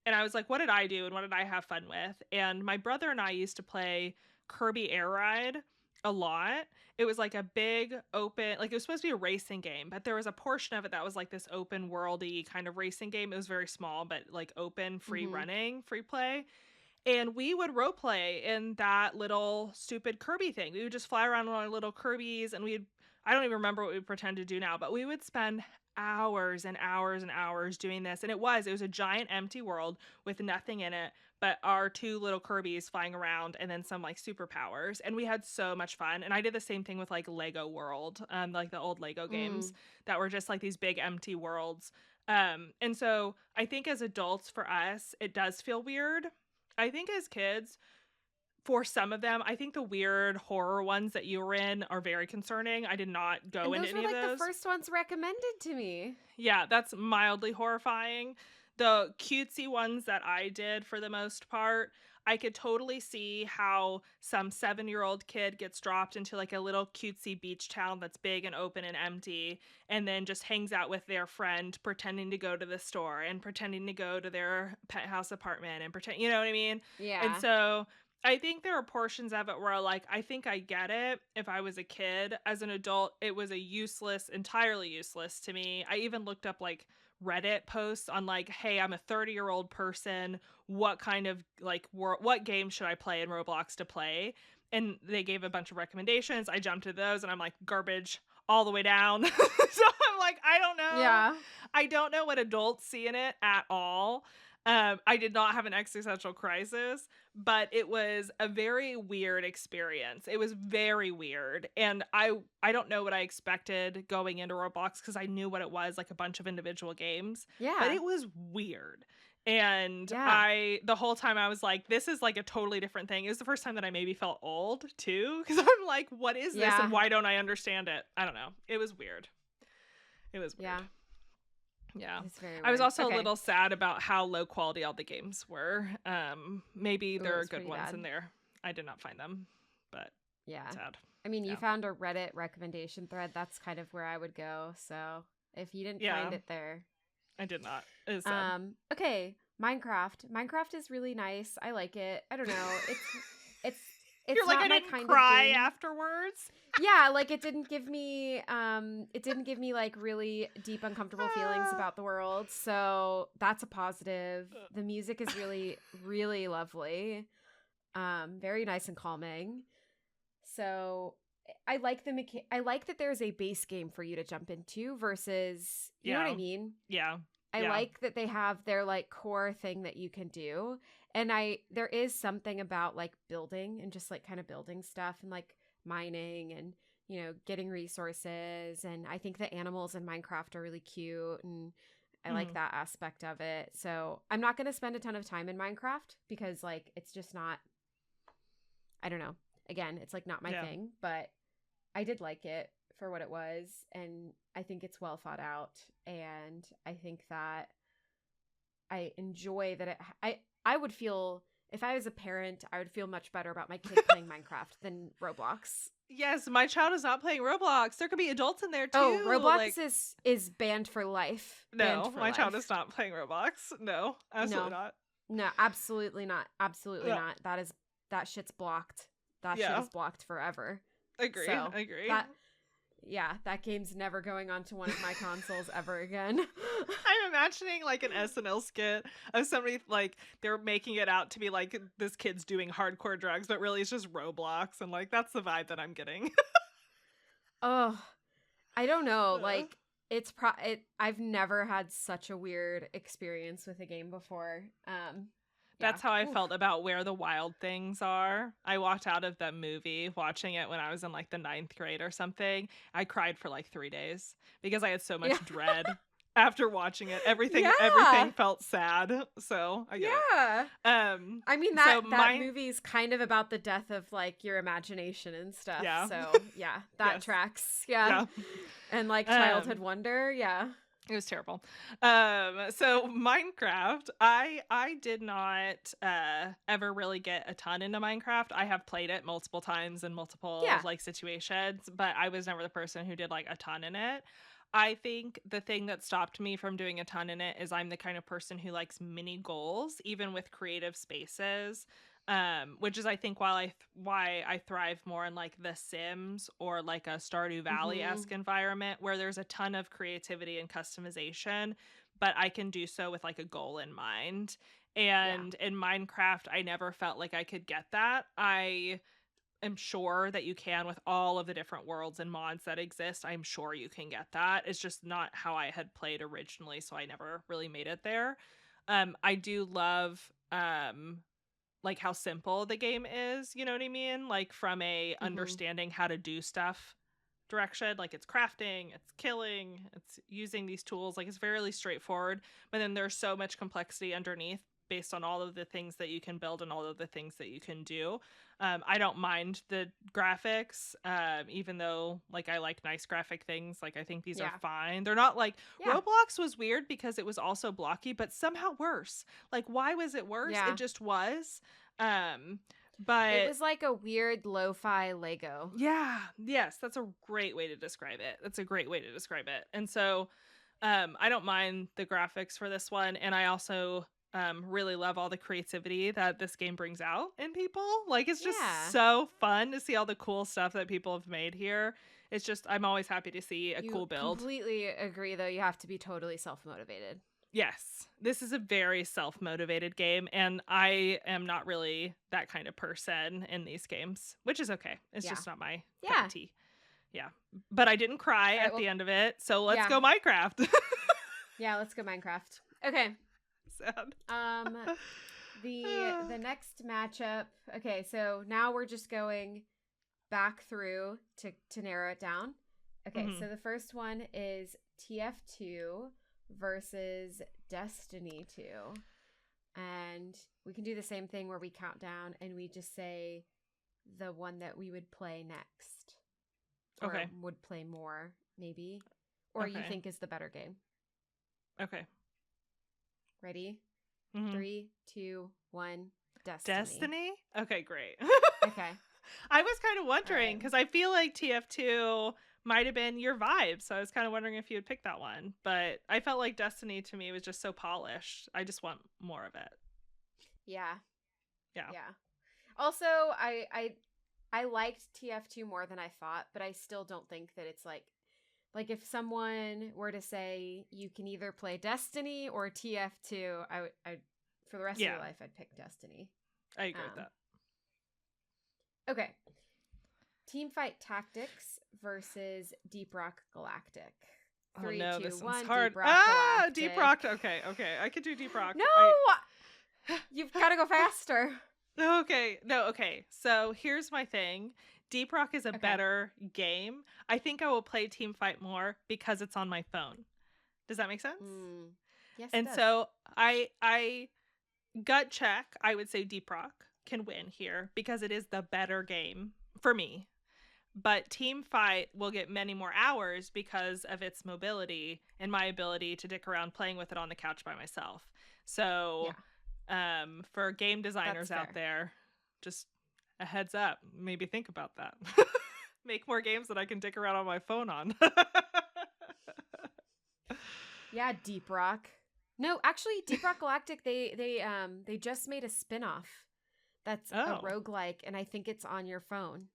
and I was like, what did I do and what did I have fun with? And my brother and I used to play Kirby Air Ride a lot. It was like a big open, like it was supposed to be a racing game, but there was a portion of it that was like this open worldy kind of racing game. It was very small, but like open, free running, free play. And we would role play in that little stupid Kirby thing. We would just fly around on our little Kirby's and I don't even remember what we pretend to do now, but we would spend hours and hours and hours doing this. And it was a giant empty world with nothing in it, but our two little Kirby's flying around and then some like superpowers. And we had so much fun. And I did the same thing with like Lego World, like the old Lego games that were just like these big empty worlds. And so I think as adults for us, it does feel weird. I think as kids, for some of them, I think the weird horror ones that you were in are very concerning. I did not go into any of those. Those were like the first ones recommended to me. Yeah, that's mildly horrifying. the cutesy ones that I did for the most part, I could totally see how some 7-year-old kid gets dropped into like a little cutesy beach town that's big and open and empty, and then just hangs out with their friend, pretending to go to the store and pretending to go to their penthouse apartment and pretend, you know what I mean? And Yeah. so I think there are portions of it where like I think I get it if I was a kid. As an adult, it was a useless, entirely useless to me. I even looked up like Reddit posts on like, hey, I'm a 30-year-old person. What kind of like what game should I play in Roblox to play? And they gave a bunch of recommendations. I jumped to those and I'm like, garbage all the way down. So I'm like, I don't know. Yeah. I don't know what adults see in it at all. I did not have an existential crisis, but it was a very weird experience. It was very weird, and I don't know what I expected going into Roblox because I knew what it was, like a bunch of individual games, but Yeah. it was weird. And Yeah. I the whole time I was like, this is like a totally different thing. It was the first time that I maybe felt old too, because I'm like, what is this and Yeah. why don't I understand it? I don't know. It was weird. It was weird. Yeah. Yeah. It's very I was weird. also a Okay. little sad about how low quality all the games were. Maybe Oh, it there are was good pretty ones bad. in there. I did not find them, but Yeah. sad. I mean, you Yeah. found a Reddit recommendation thread. That's kind of where I would go. So if you didn't Yeah, find it there, I did not. It was sad. okay, Minecraft. Minecraft is really nice. I like it. I don't know. It's You're it's like, not I my didn't kind of cry game. afterwards. Yeah, like it didn't give me like really deep uncomfortable feelings Ah. about the world. So that's a positive. The music is really really lovely. Very nice and calming. So I like I like that there's a base game for you to jump into versus, you know what I Yeah. mean? Yeah. I Yeah. like that they have their like core thing that you can do. And there is something about like building and just like kind of building stuff and like mining and, getting resources. And I think the animals in Minecraft are really cute and I like Mhm. that aspect of it. So I'm not going to spend a ton of time in Minecraft because like it's just not, I don't know. Again, it's like not my Yeah. thing, but I did like it for what it was, and I think it's well thought out, and I think that I enjoy that I would feel, if I was a parent, I would feel much better about my kid playing Minecraft than Roblox. Yes, my child is not playing Roblox. There could be adults in there Oh, too. Roblox Like, is banned for life. Banned no, for my child is life. not playing Roblox. No, absolutely No. not. No, absolutely not. Absolutely No. not. That shit's blocked. That shit Yeah. is blocked forever. Agree. So, Agree. that yeah, that game's never going onto one of my consoles ever again. I'm imagining like an SNL skit of somebody like they're making it out to be like this kid's doing hardcore drugs, but really it's just Roblox, and like that's the vibe that I'm getting. Oh, I don't know. Like I've never had such a weird experience with a game before. Yeah. That's how I Oof. felt about Where the Wild Things Are. I walked out of that movie watching it when I was in like the ninth grade or something. I cried for like 3 days because I had so Yeah. much dread after watching it. Everything Yeah. felt sad. So I get it. Yeah. I mean So that my movie's kind of about the death of like your imagination and stuff. yeah. So, yeah, that Yes. tracks. Yeah. Yeah. And like childhood wonder. Yeah. It was terrible. So Minecraft, I did not ever really get a ton into Minecraft. I have played it multiple times in multiple Yeah. like situations, but I was never the person who did like a ton in it. I think the thing that stopped me from doing a ton in it is I'm the kind of person who likes mini goals, even with creative spaces. Which is I think why I thrive more in like The Sims or like a Stardew Mhm. Valley-esque environment where there's a ton of creativity and customization, but I can do so with like a goal in mind. Yeah. And in Minecraft, I never felt like I could get that. I am sure that you can with all of the different worlds and mods that exist. I'm sure you can get that. It's just not how I had played originally, so I never really made it there. I do love like how simple the game is, you know what I mean? Like from a Mhm. understanding how to do stuff direction, like it's crafting, it's killing, it's using these tools, like it's fairly straightforward, but then there's so much complexity underneath based on all of the things that you can build and all of the things that you can do. I don't mind the graphics, even though like I like nice graphic things. Like I think these are Yeah. fine. They're not like Yeah. Roblox was weird because it was also blocky, but somehow worse. Like why was it worse? Yeah. It just was. It But was like a weird lo-fi Lego. yeah, yes, that's a great way to describe it. That's a great way to describe it. And so I don't mind the graphics for this one. And I also really love all the creativity that this game brings out in people. Like, it's just Yeah. so fun to see all the cool stuff that people have made here. It's just, I'm always happy to see a You cool build. completely agree, though. You have to be totally self-motivated. Yes, this is a very self-motivated game, and I am not really that kind of person in these games, which is okay. It's just not my cup of tea. Yeah. But I didn't cry at the end of it, so let's go Minecraft. Yeah, let's go Minecraft. Okay. Sad. The next matchup. Okay, so now we're just going back through to narrow it down. Okay, so the first one is TF2 versus Destiny 2. And we can do the same thing where we count down and we just say the one that we would play next. Or would play more, maybe. Or you think is the better game. Okay. Ready? 3, 2, 1. Destiny. Destiny? Okay, great. Okay. I was kind of wondering because I feel like TF2 might have been your vibe. So I was kind of wondering if you would pick that one. But I felt like Destiny to me was just so polished. I just want more of it. Yeah. Yeah. Yeah. Also, I liked TF2 more than I thought, but I still don't think that it's like if someone were to say you can either play Destiny or TF2, I for the rest of your life I'd pick Destiny. I agree with that. Okay. Teamfight Tactics versus Deep Rock Galactic. 3, 2, this 1. one's hard. Deep Rock Galactic. Deep Rock. Okay. I could do Deep Rock. No! You've got to go faster. Okay. No, okay. So here's my thing. Deep Rock is a better game. I think I will play Teamfight more because it's on my phone. Does that make sense? Yes. And so I gut check, I would say Deep Rock can win here because it is the better game for me. But Teamfight will get many more hours because of its mobility and my ability to dick around playing with it on the couch by myself. So for game designers out there, just a heads up, maybe think about that. Make more games that I can dick around on my phone on. Yeah, Deep Rock. No, actually, Deep Rock Galactic, they just made a spin-off that's a roguelike, and I think it's on your phone.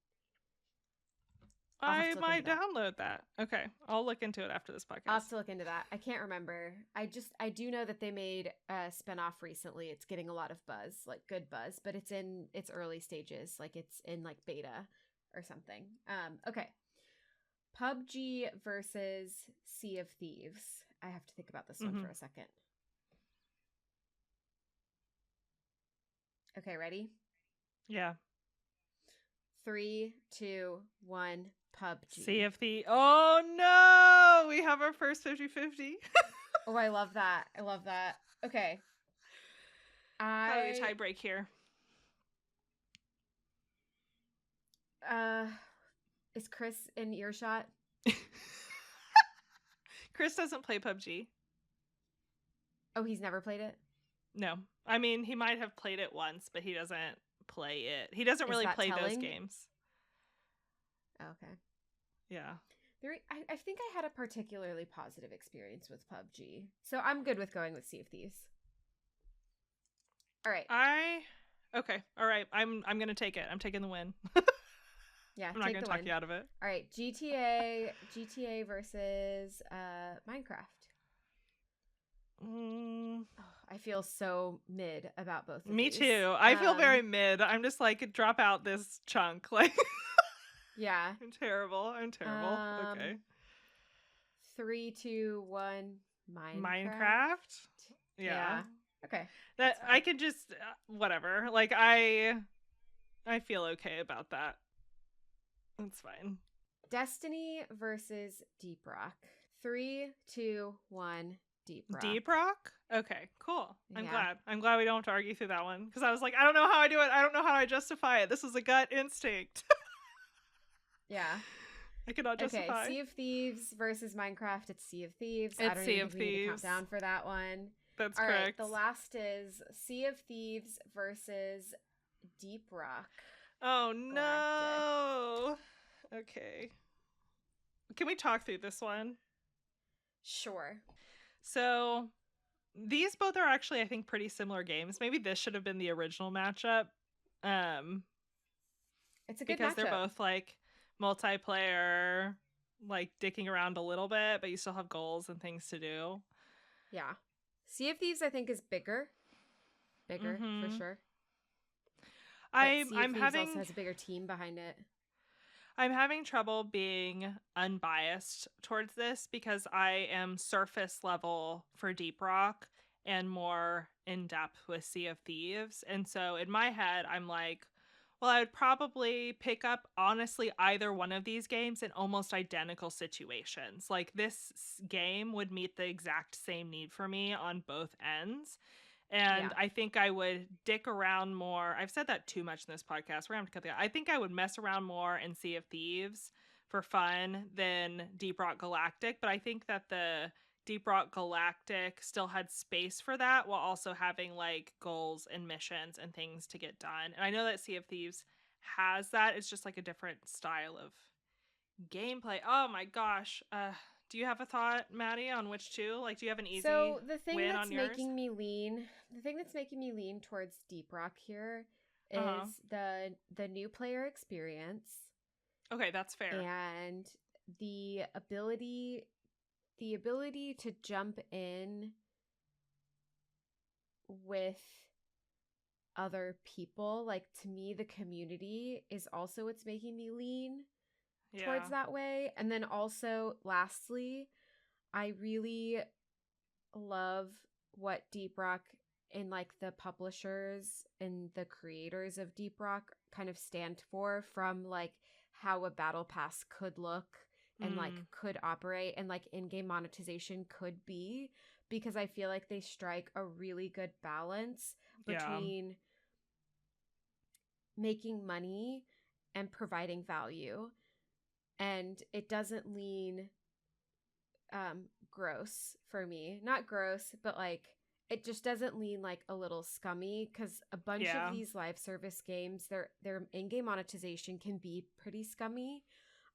I might download that. Okay, I'll look into it after this podcast. I'll have to look into that. I can't remember. I do know that they made a spin-off recently. It's getting a lot of buzz, like good buzz, but it's in its early stages, like it's in like beta or something. Okay. PUBG versus Sea of Thieves. I have to think about this one for a second. Okay, ready? Yeah. 3, 2, 1. PUBG. Sea of Thieves. Oh no! We have our first 50-50. Oh, I love that. I love that. Okay. How do we tie break here? Is Chris in earshot? Chris doesn't play PUBG. Oh, he's never played it? No. I mean, he might have played it once, but he doesn't play it. He doesn't really play those games. Okay. Yeah. I think I had a particularly positive experience with PUBG. So I'm good with going with Sea of Thieves. All right. Okay. All right. I'm going to take it. I'm taking the win. Yeah, I'm not going to talk you out of it. All right, GTA versus Minecraft. Oh, I feel so mid about both of Me these. too. I feel very mid. I'm just like, drop out this chunk. Like, yeah. I'm terrible. Okay. 3, 2, 1. Minecraft? Yeah. Okay. That I could just whatever. Like I feel okay about that. That's fine. Destiny versus Deep Rock. 3, 2, 1. Deep Rock. Deep Rock? Okay, cool. I'm Yeah. glad. I'm glad we don't have to argue through that one because I was like, I don't know how I do it. I don't know how I justify it. This is a gut instinct. Yeah. I cannot Okay, justify. Sea of Thieves versus Minecraft. It's Sea of Thieves. I It's don't Sea even of think we need to count Thieves. down for that one. That's All right, correct. the last is Sea of Thieves versus Deep Rock Oh Galactic. no. Okay. Can we talk through this one? Sure. So these both are actually, I think, pretty similar games. Maybe this should have been the original matchup. Um, It's a good because they're matchup. both like multiplayer, like dicking around a little bit, but you still have goals and things to do. Yeah. Sea of Thieves, I think, is bigger. Bigger, for Mm-hmm. sure. But I'm Sea of I'm Thieves also having has a bigger team behind it. I'm having trouble being unbiased towards this because I am surface level for Deep Rock and more in depth with Sea of Thieves. And so in my head, I'm like, well, I would probably pick up honestly either one of these games in almost identical situations. Like game would meet the exact same need for me on both ends. And Yeah. I think I would dick around more. I've said that too much in this podcast. We're gonna have to cut that. I think I would mess around more in Sea of Thieves for fun than Deep Rock Galactic. But I think that the Deep Rock Galactic still had space for that while also having like goals and missions and things to get done. And I know that Sea of Thieves has that. It's just like a different style of gameplay. Oh my gosh. Do you have a thought, Maddie, on which two? Like, do you have an easy So win on yours? the thing that's making me lean towards Deep Rock here Uh-huh. is the new player experience Okay, that's fair. and the ability the ability to jump in with other people. Like, to me, the community is also what's making me lean Yeah. towards that way. And then also, lastly, I really love what Deep Rock and like the publishers and the creators of Deep Rock kind of stand for, from like how a battle pass could look and like Mm, could operate and like in-game monetization could be, because I feel like they strike a really good balance yeah. between making money and providing value, and it doesn't lean gross for me. Not gross, but like it just doesn't lean like a little scummy, because a bunch of Yeah. these live service games, their in-game monetization can be pretty scummy.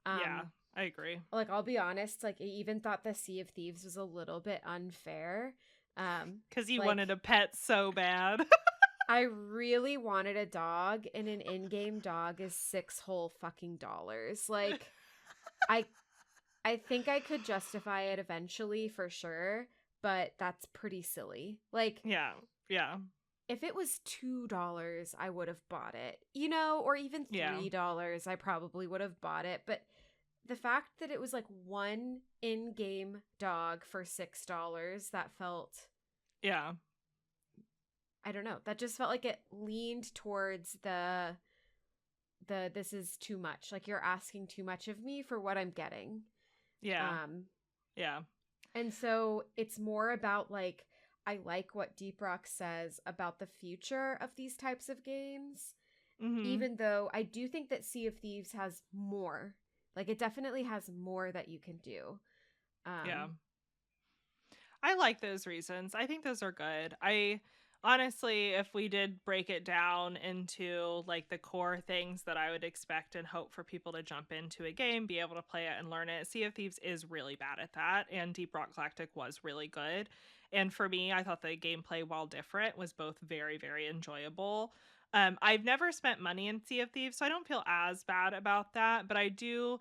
Yeah. um I agree. like, I'll be honest, like I even thought the Sea of Thieves was a little bit unfair. Because you Like, wanted a pet so bad. I really wanted a dog, and an in-game dog is $6 whole fucking dollars. Like, I I think I could justify it eventually for sure, but that's pretty silly. Like, Yeah. Yeah. if it was $2, I would have bought it, you know, or even Yeah. $3, I probably would have bought it. But the fact that it was like one in-game dog for $6, that felt, Yeah. I don't know, that just felt like it leaned towards the this is too much. Like, you're asking too much of me for what I'm getting. Yeah. Yeah. And so it's more about like, I like what Deep Rock says about the future of these types of games, Mm-hmm. even though I do think that Sea of Thieves has more. Like, it definitely has more that you can do. Yeah. I like those reasons. I think those are good. I honestly, if we did break it down into like the core things that I would expect and hope for people to jump into a game, be able to play it and learn it, Sea of Thieves is really bad at that, and Deep Rock Galactic was really good. And for me, I thought the gameplay, while different, was both very, very enjoyable. I've never spent money in Sea of Thieves, so I don't feel as bad about that, but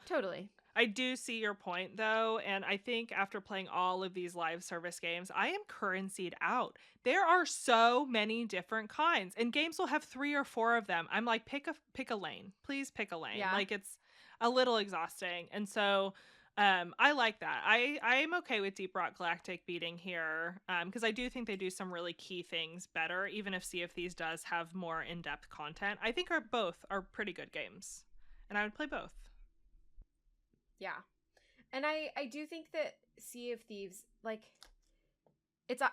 Totally. I do see your point though, and I think after playing all of these live service games, I am currencied out. There are so many different kinds, and games will have 3 or 4 of them. I'm like, pick a lane. Please pick a lane. Yeah. Like, it's a little exhausting. And so I like that. I'm okay with Deep Rock Galactic beating here, because I do think they do some really key things better, even if Sea of Thieves does have more in-depth content. I think both are pretty good games, and I would play both. Yeah. And I do think that Sea of Thieves, like,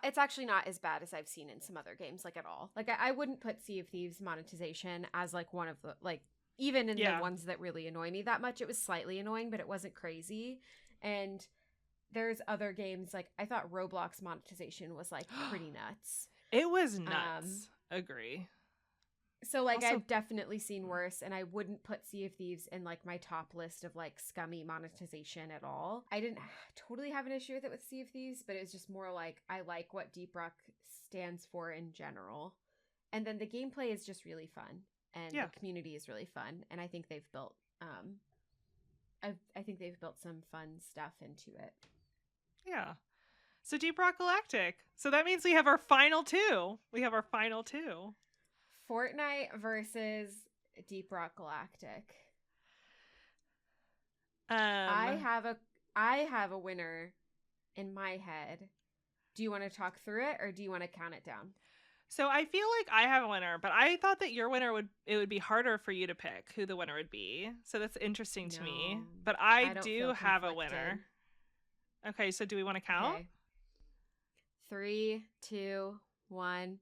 It's actually not as bad as I've seen in some other games, like, at all. Like, I wouldn't put Sea of Thieves monetization as, like, one of the, like, even in the Yeah. ones that really annoy me that much. It was slightly annoying, but it wasn't crazy. And there's other games, like, I thought Roblox monetization was, like, pretty nuts. It was Um, nuts. Agree. so, like, Also, I've definitely seen worse, and I wouldn't put Sea of Thieves in, like, my top list of, like, scummy monetization at all. I didn't totally have an issue with it with Sea of Thieves, but it was just more like, I like what Deep Rock stands for in general. And then the gameplay is just really fun, and yeah. the community is really fun, and I think they've built, I think they've built some fun stuff into it. Yeah. So Deep Rock Galactic. So that means we have our final two. Fortnite versus Deep Rock Galactic. I Um, have a winner in my head. Do you want to talk through it, or do you want to count it down? so I feel like I have a winner, but I thought that your winner would be harder for you to pick who the winner would be. So that's interesting to me. No, But I I don't do feel have a conflicted. winner. Okay, so do we want to count? Okay. 3, 2, 1.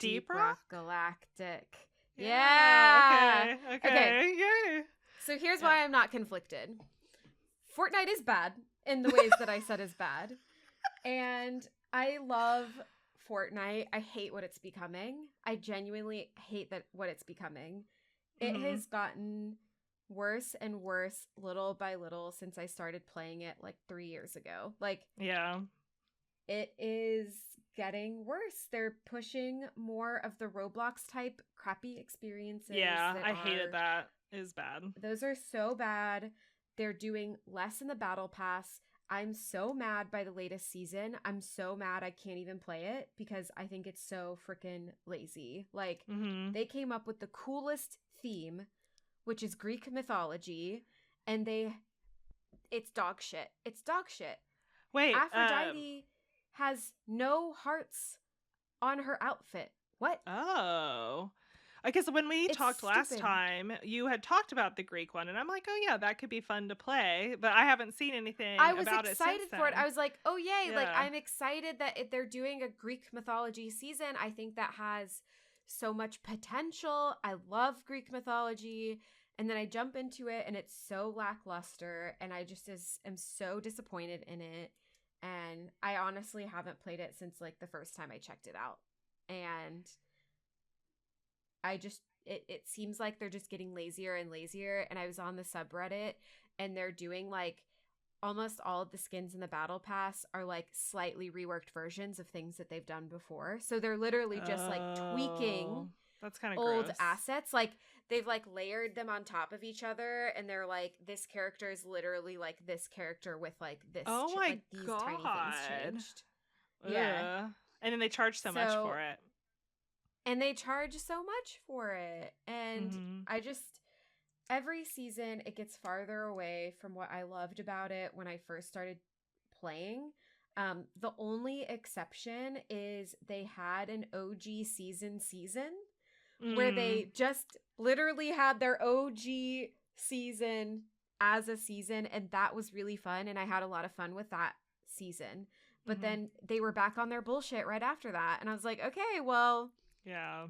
Deep Deep Rock? Rock Galactic. Yeah. Yeah. Okay. Yay. So here's Yeah. why I'm not conflicted. Fortnite is bad in the ways that I said is bad. And I love Fortnite. I hate what it's becoming. I genuinely hate what it's becoming. It has gotten worse and worse little by little since I started playing it like 3 years ago. Like, Yeah. it is getting worse. They're pushing more of the Roblox type crappy experiences. Yeah, I hated that. It was bad. Those are so bad. They're doing less in the battle pass. I'm so mad by the latest season. I'm so mad I can't even play it because I think it's so freaking lazy. Like, they came up with the coolest theme, which is Greek mythology, and it's dog shit. It's dog shit. Wait, Aphrodite has no hearts on her outfit. What? Oh. I guess when we It's talked last stupid. time, you had talked about the Greek one, and I'm like, oh yeah, that could be fun to play, but I haven't seen anything I was about it since excited for it. then. I was like, oh yay, like, Yeah. I'm excited that they're doing a Greek mythology season. I think that has so much potential. I love Greek mythology. And then I jump into it and it's so lackluster, and I just am so disappointed in it. And I honestly haven't played it since like the first time I checked it out. And it seems like they're just getting lazier and lazier. And I was on the subreddit, and they're doing like almost all of the skins in the battle pass are like slightly reworked versions of things that they've done before. So they're literally just like tweaking That's kind of old gross. assets. Like, they've like layered them on top of each other, and they're like, this character is literally like this character with like this Oh my like these God. tiny things changed. Ugh. Yeah. And then they charge so much for it. And they charge so much for it. And I just, every season it gets farther away from what I loved about it when I first started playing. The only exception is they had an OG season where they just literally had their OG season as a season, and that was really fun, and I had a lot of fun with that season. But then they were back on their bullshit right after that, and I was like, okay, well, yeah,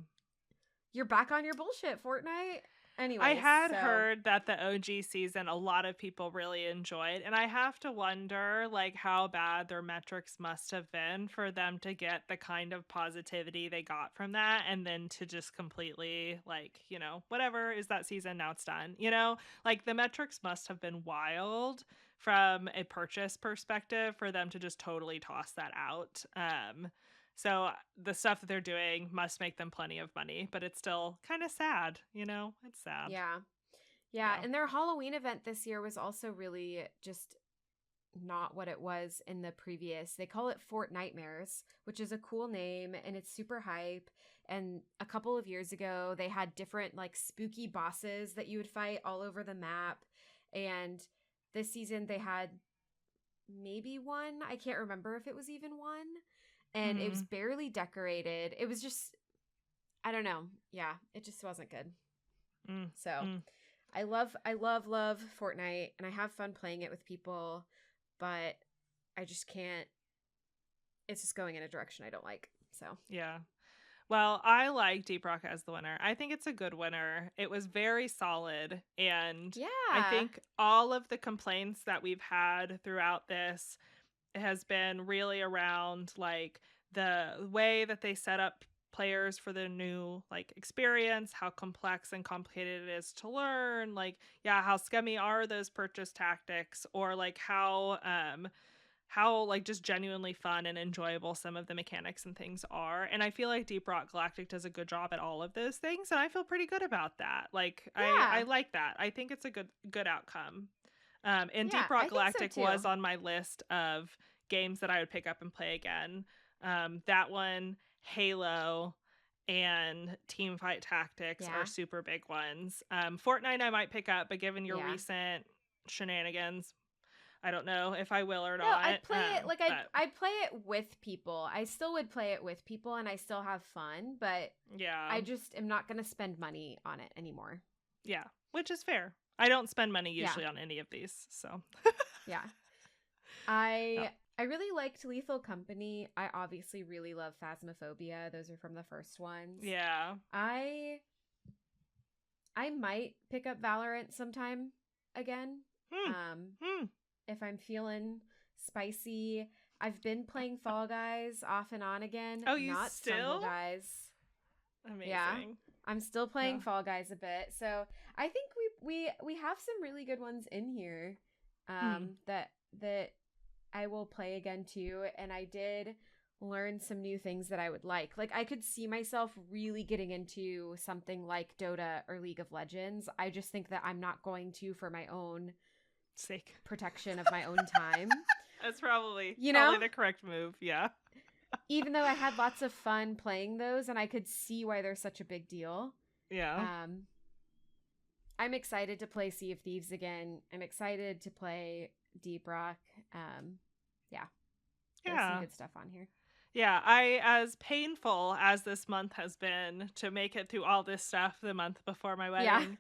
you're back on your bullshit, Fortnite. Anyway, I had heard that the OG season a lot of people really enjoyed, and I have to wonder like how bad their metrics must have been for them to get the kind of positivity they got from that, and then to just completely like, you know, whatever is that season, now it's done, you know, like the metrics must have been wild from a purchase perspective for them to just totally toss that out. So the stuff that they're doing must make them plenty of money, but it's still kind of sad, you know? It's sad. Yeah. And their Halloween event this year was also really just not what it was in the previous. They call it Fort Nightmares, which is a cool name, and it's super hype. And a couple of years ago, they had different like spooky bosses that you would fight all over the map. And this season they had maybe one. I can't remember if it was even one. And it was barely decorated. It was just, I don't know. Yeah, it just wasn't good. I love Fortnite, and I have fun playing it with people, but I just can't it's just going in a direction I don't like. So Yeah. Well, I like Deep Rock as the winner. I think it's a good winner. It was very solid. And I yeah, think all of the complaints that we've had throughout this has been really around like the way that they set up players for the new like experience, how complex and complicated it is to learn, like yeah, how scummy are those purchase tactics, or like how like just genuinely fun and enjoyable some of the mechanics and things are. And I feel like Deep Rock Galactic does a good job at all of those things, and I feel pretty good about that. Like I yeah, like that. I think it's a good outcome. And yeah. Deep I Rock think so Galactic too. was on my list of games that I would pick up and play again. That one, Halo, and Teamfight Tactics are Yeah, super big ones. Fortnite I might pick up, but given your yeah. recent shenanigans, I don't know if I will or No, not. I'd play it like But I'd play it with people. I still would play it with people, and I still have fun, but yeah, I just am not going to spend money on it anymore. yeah, which is fair. I don't spend money Yeah, usually on any of these, so yeah. yeah. I really liked Lethal Company. I obviously really love Phasmophobia. Those are from the first ones. Yeah. I I might pick up Valorant sometime again. Hmm. Um, Hmm. if I'm feeling spicy. I've been playing Fall Guys off and on again, Oh, you not Stumble still? Guys. Yeah. Amazing. I'm still playing Yeah. Fall Guys a bit. So, I think we have some really good ones in here Hmm. that I will play again too, and I did learn some new things that I would like. Like I could see myself really getting into something like Dota or League of Legends. I just think that I'm not going to for my own Sake. protection of my own time. That's probably You probably know? the correct move. Yeah. Even though I had lots of fun playing those and I could see why they're such a big deal. Yeah. Um I'm excited to play Sea of Thieves again. I'm excited to play Deep Rock. Yeah. There's some Yeah. good stuff on here. Yeah, I as painful as this month has been to make it through all this stuff the month before my Yeah. wedding.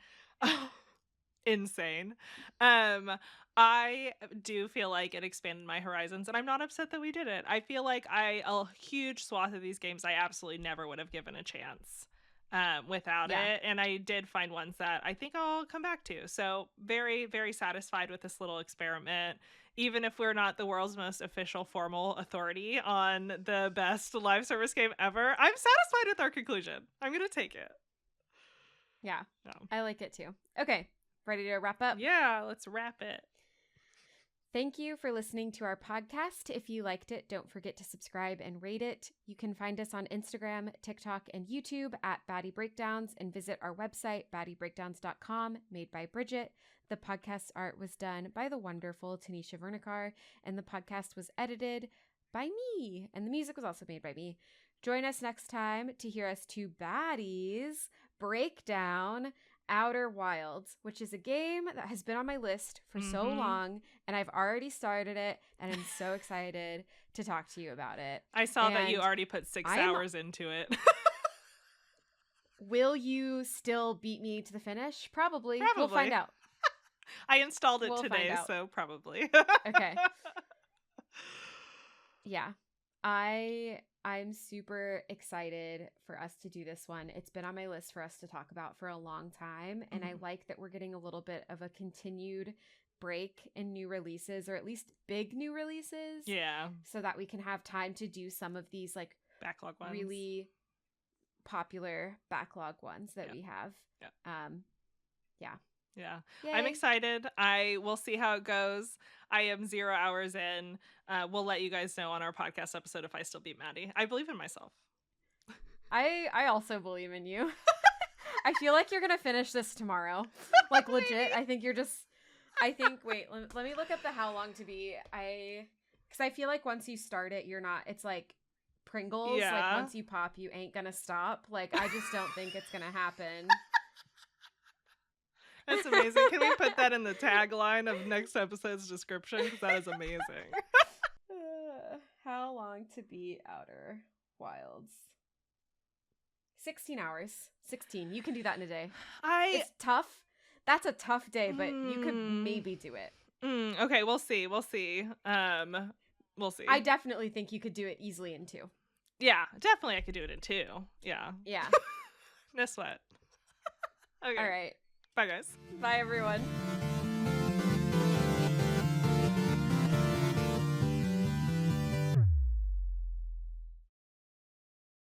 Insane. Um I do feel like it expanded my horizons, and I'm not upset that we did it. I feel like a huge swath of these games I absolutely never would have given a chance without Yeah. it, and I did find ones that I think I'll come back to. So very, very satisfied with this little experiment. Even if we're not the world's most official formal authority on the best live service game ever, I'm satisfied with our conclusion. I'm gonna take it. Yeah. Yeah. I like it too. Okay. Ready to wrap up? Yeah, let's wrap it. Thank you for listening to our podcast. If you liked it, don't forget to subscribe and rate it. You can find us on Instagram, TikTok, and YouTube at Baddy Breakdowns, and visit our website, baddybreakdowns.com, made by Bridget. The podcast art was done by the wonderful Tanisha Vernikar, and the podcast was edited by me, and the music was also made by me. Join us next time to hear us two baddies break down Outer Wilds, which is a game that has been on my list for so long, and I've already started it, and I'm so excited to talk to you about it. I saw that you And already put 6 hours into it. will you still beat me to the finish? Probably. Probably. We'll find out. I installed it We'll find today, out. so probably. Okay. Yeah. I'm super excited for us to do this one. It's been on my list for us to talk about for a long time, and I like that we're getting a little bit of a continued break in new releases, or at least big new releases. Yeah. So that we can have time to do some of these like Backlog ones. really popular backlog ones that we have. Yeah. Yeah. Yeah. Yay. I'm excited. I will see how it goes. I am 0 hours in. We'll let you guys know on our podcast episode if I still beat Maddie. I believe in myself. I also believe in you. I feel like you're gonna finish this tomorrow. Like legit. I think wait, let me look up the how long to be. Because I feel like once you start it, you're not, it's like Pringles. Yeah. Like once you pop, you ain't gonna stop. Like I just don't think it's gonna happen. That's amazing. Can we put that in the tagline of next episode's description? Because that is amazing. How long to beat Outer Wilds? 16 hours. 16. You can do that in a day. It's tough. That's a tough day, but you could maybe do it. Okay, we'll see. We'll see. We'll see. I definitely think you could do it easily in 2. Yeah, definitely I could do it in 2. Yeah. Yeah. No sweat. Okay. All right. Bye, guys. Bye, everyone.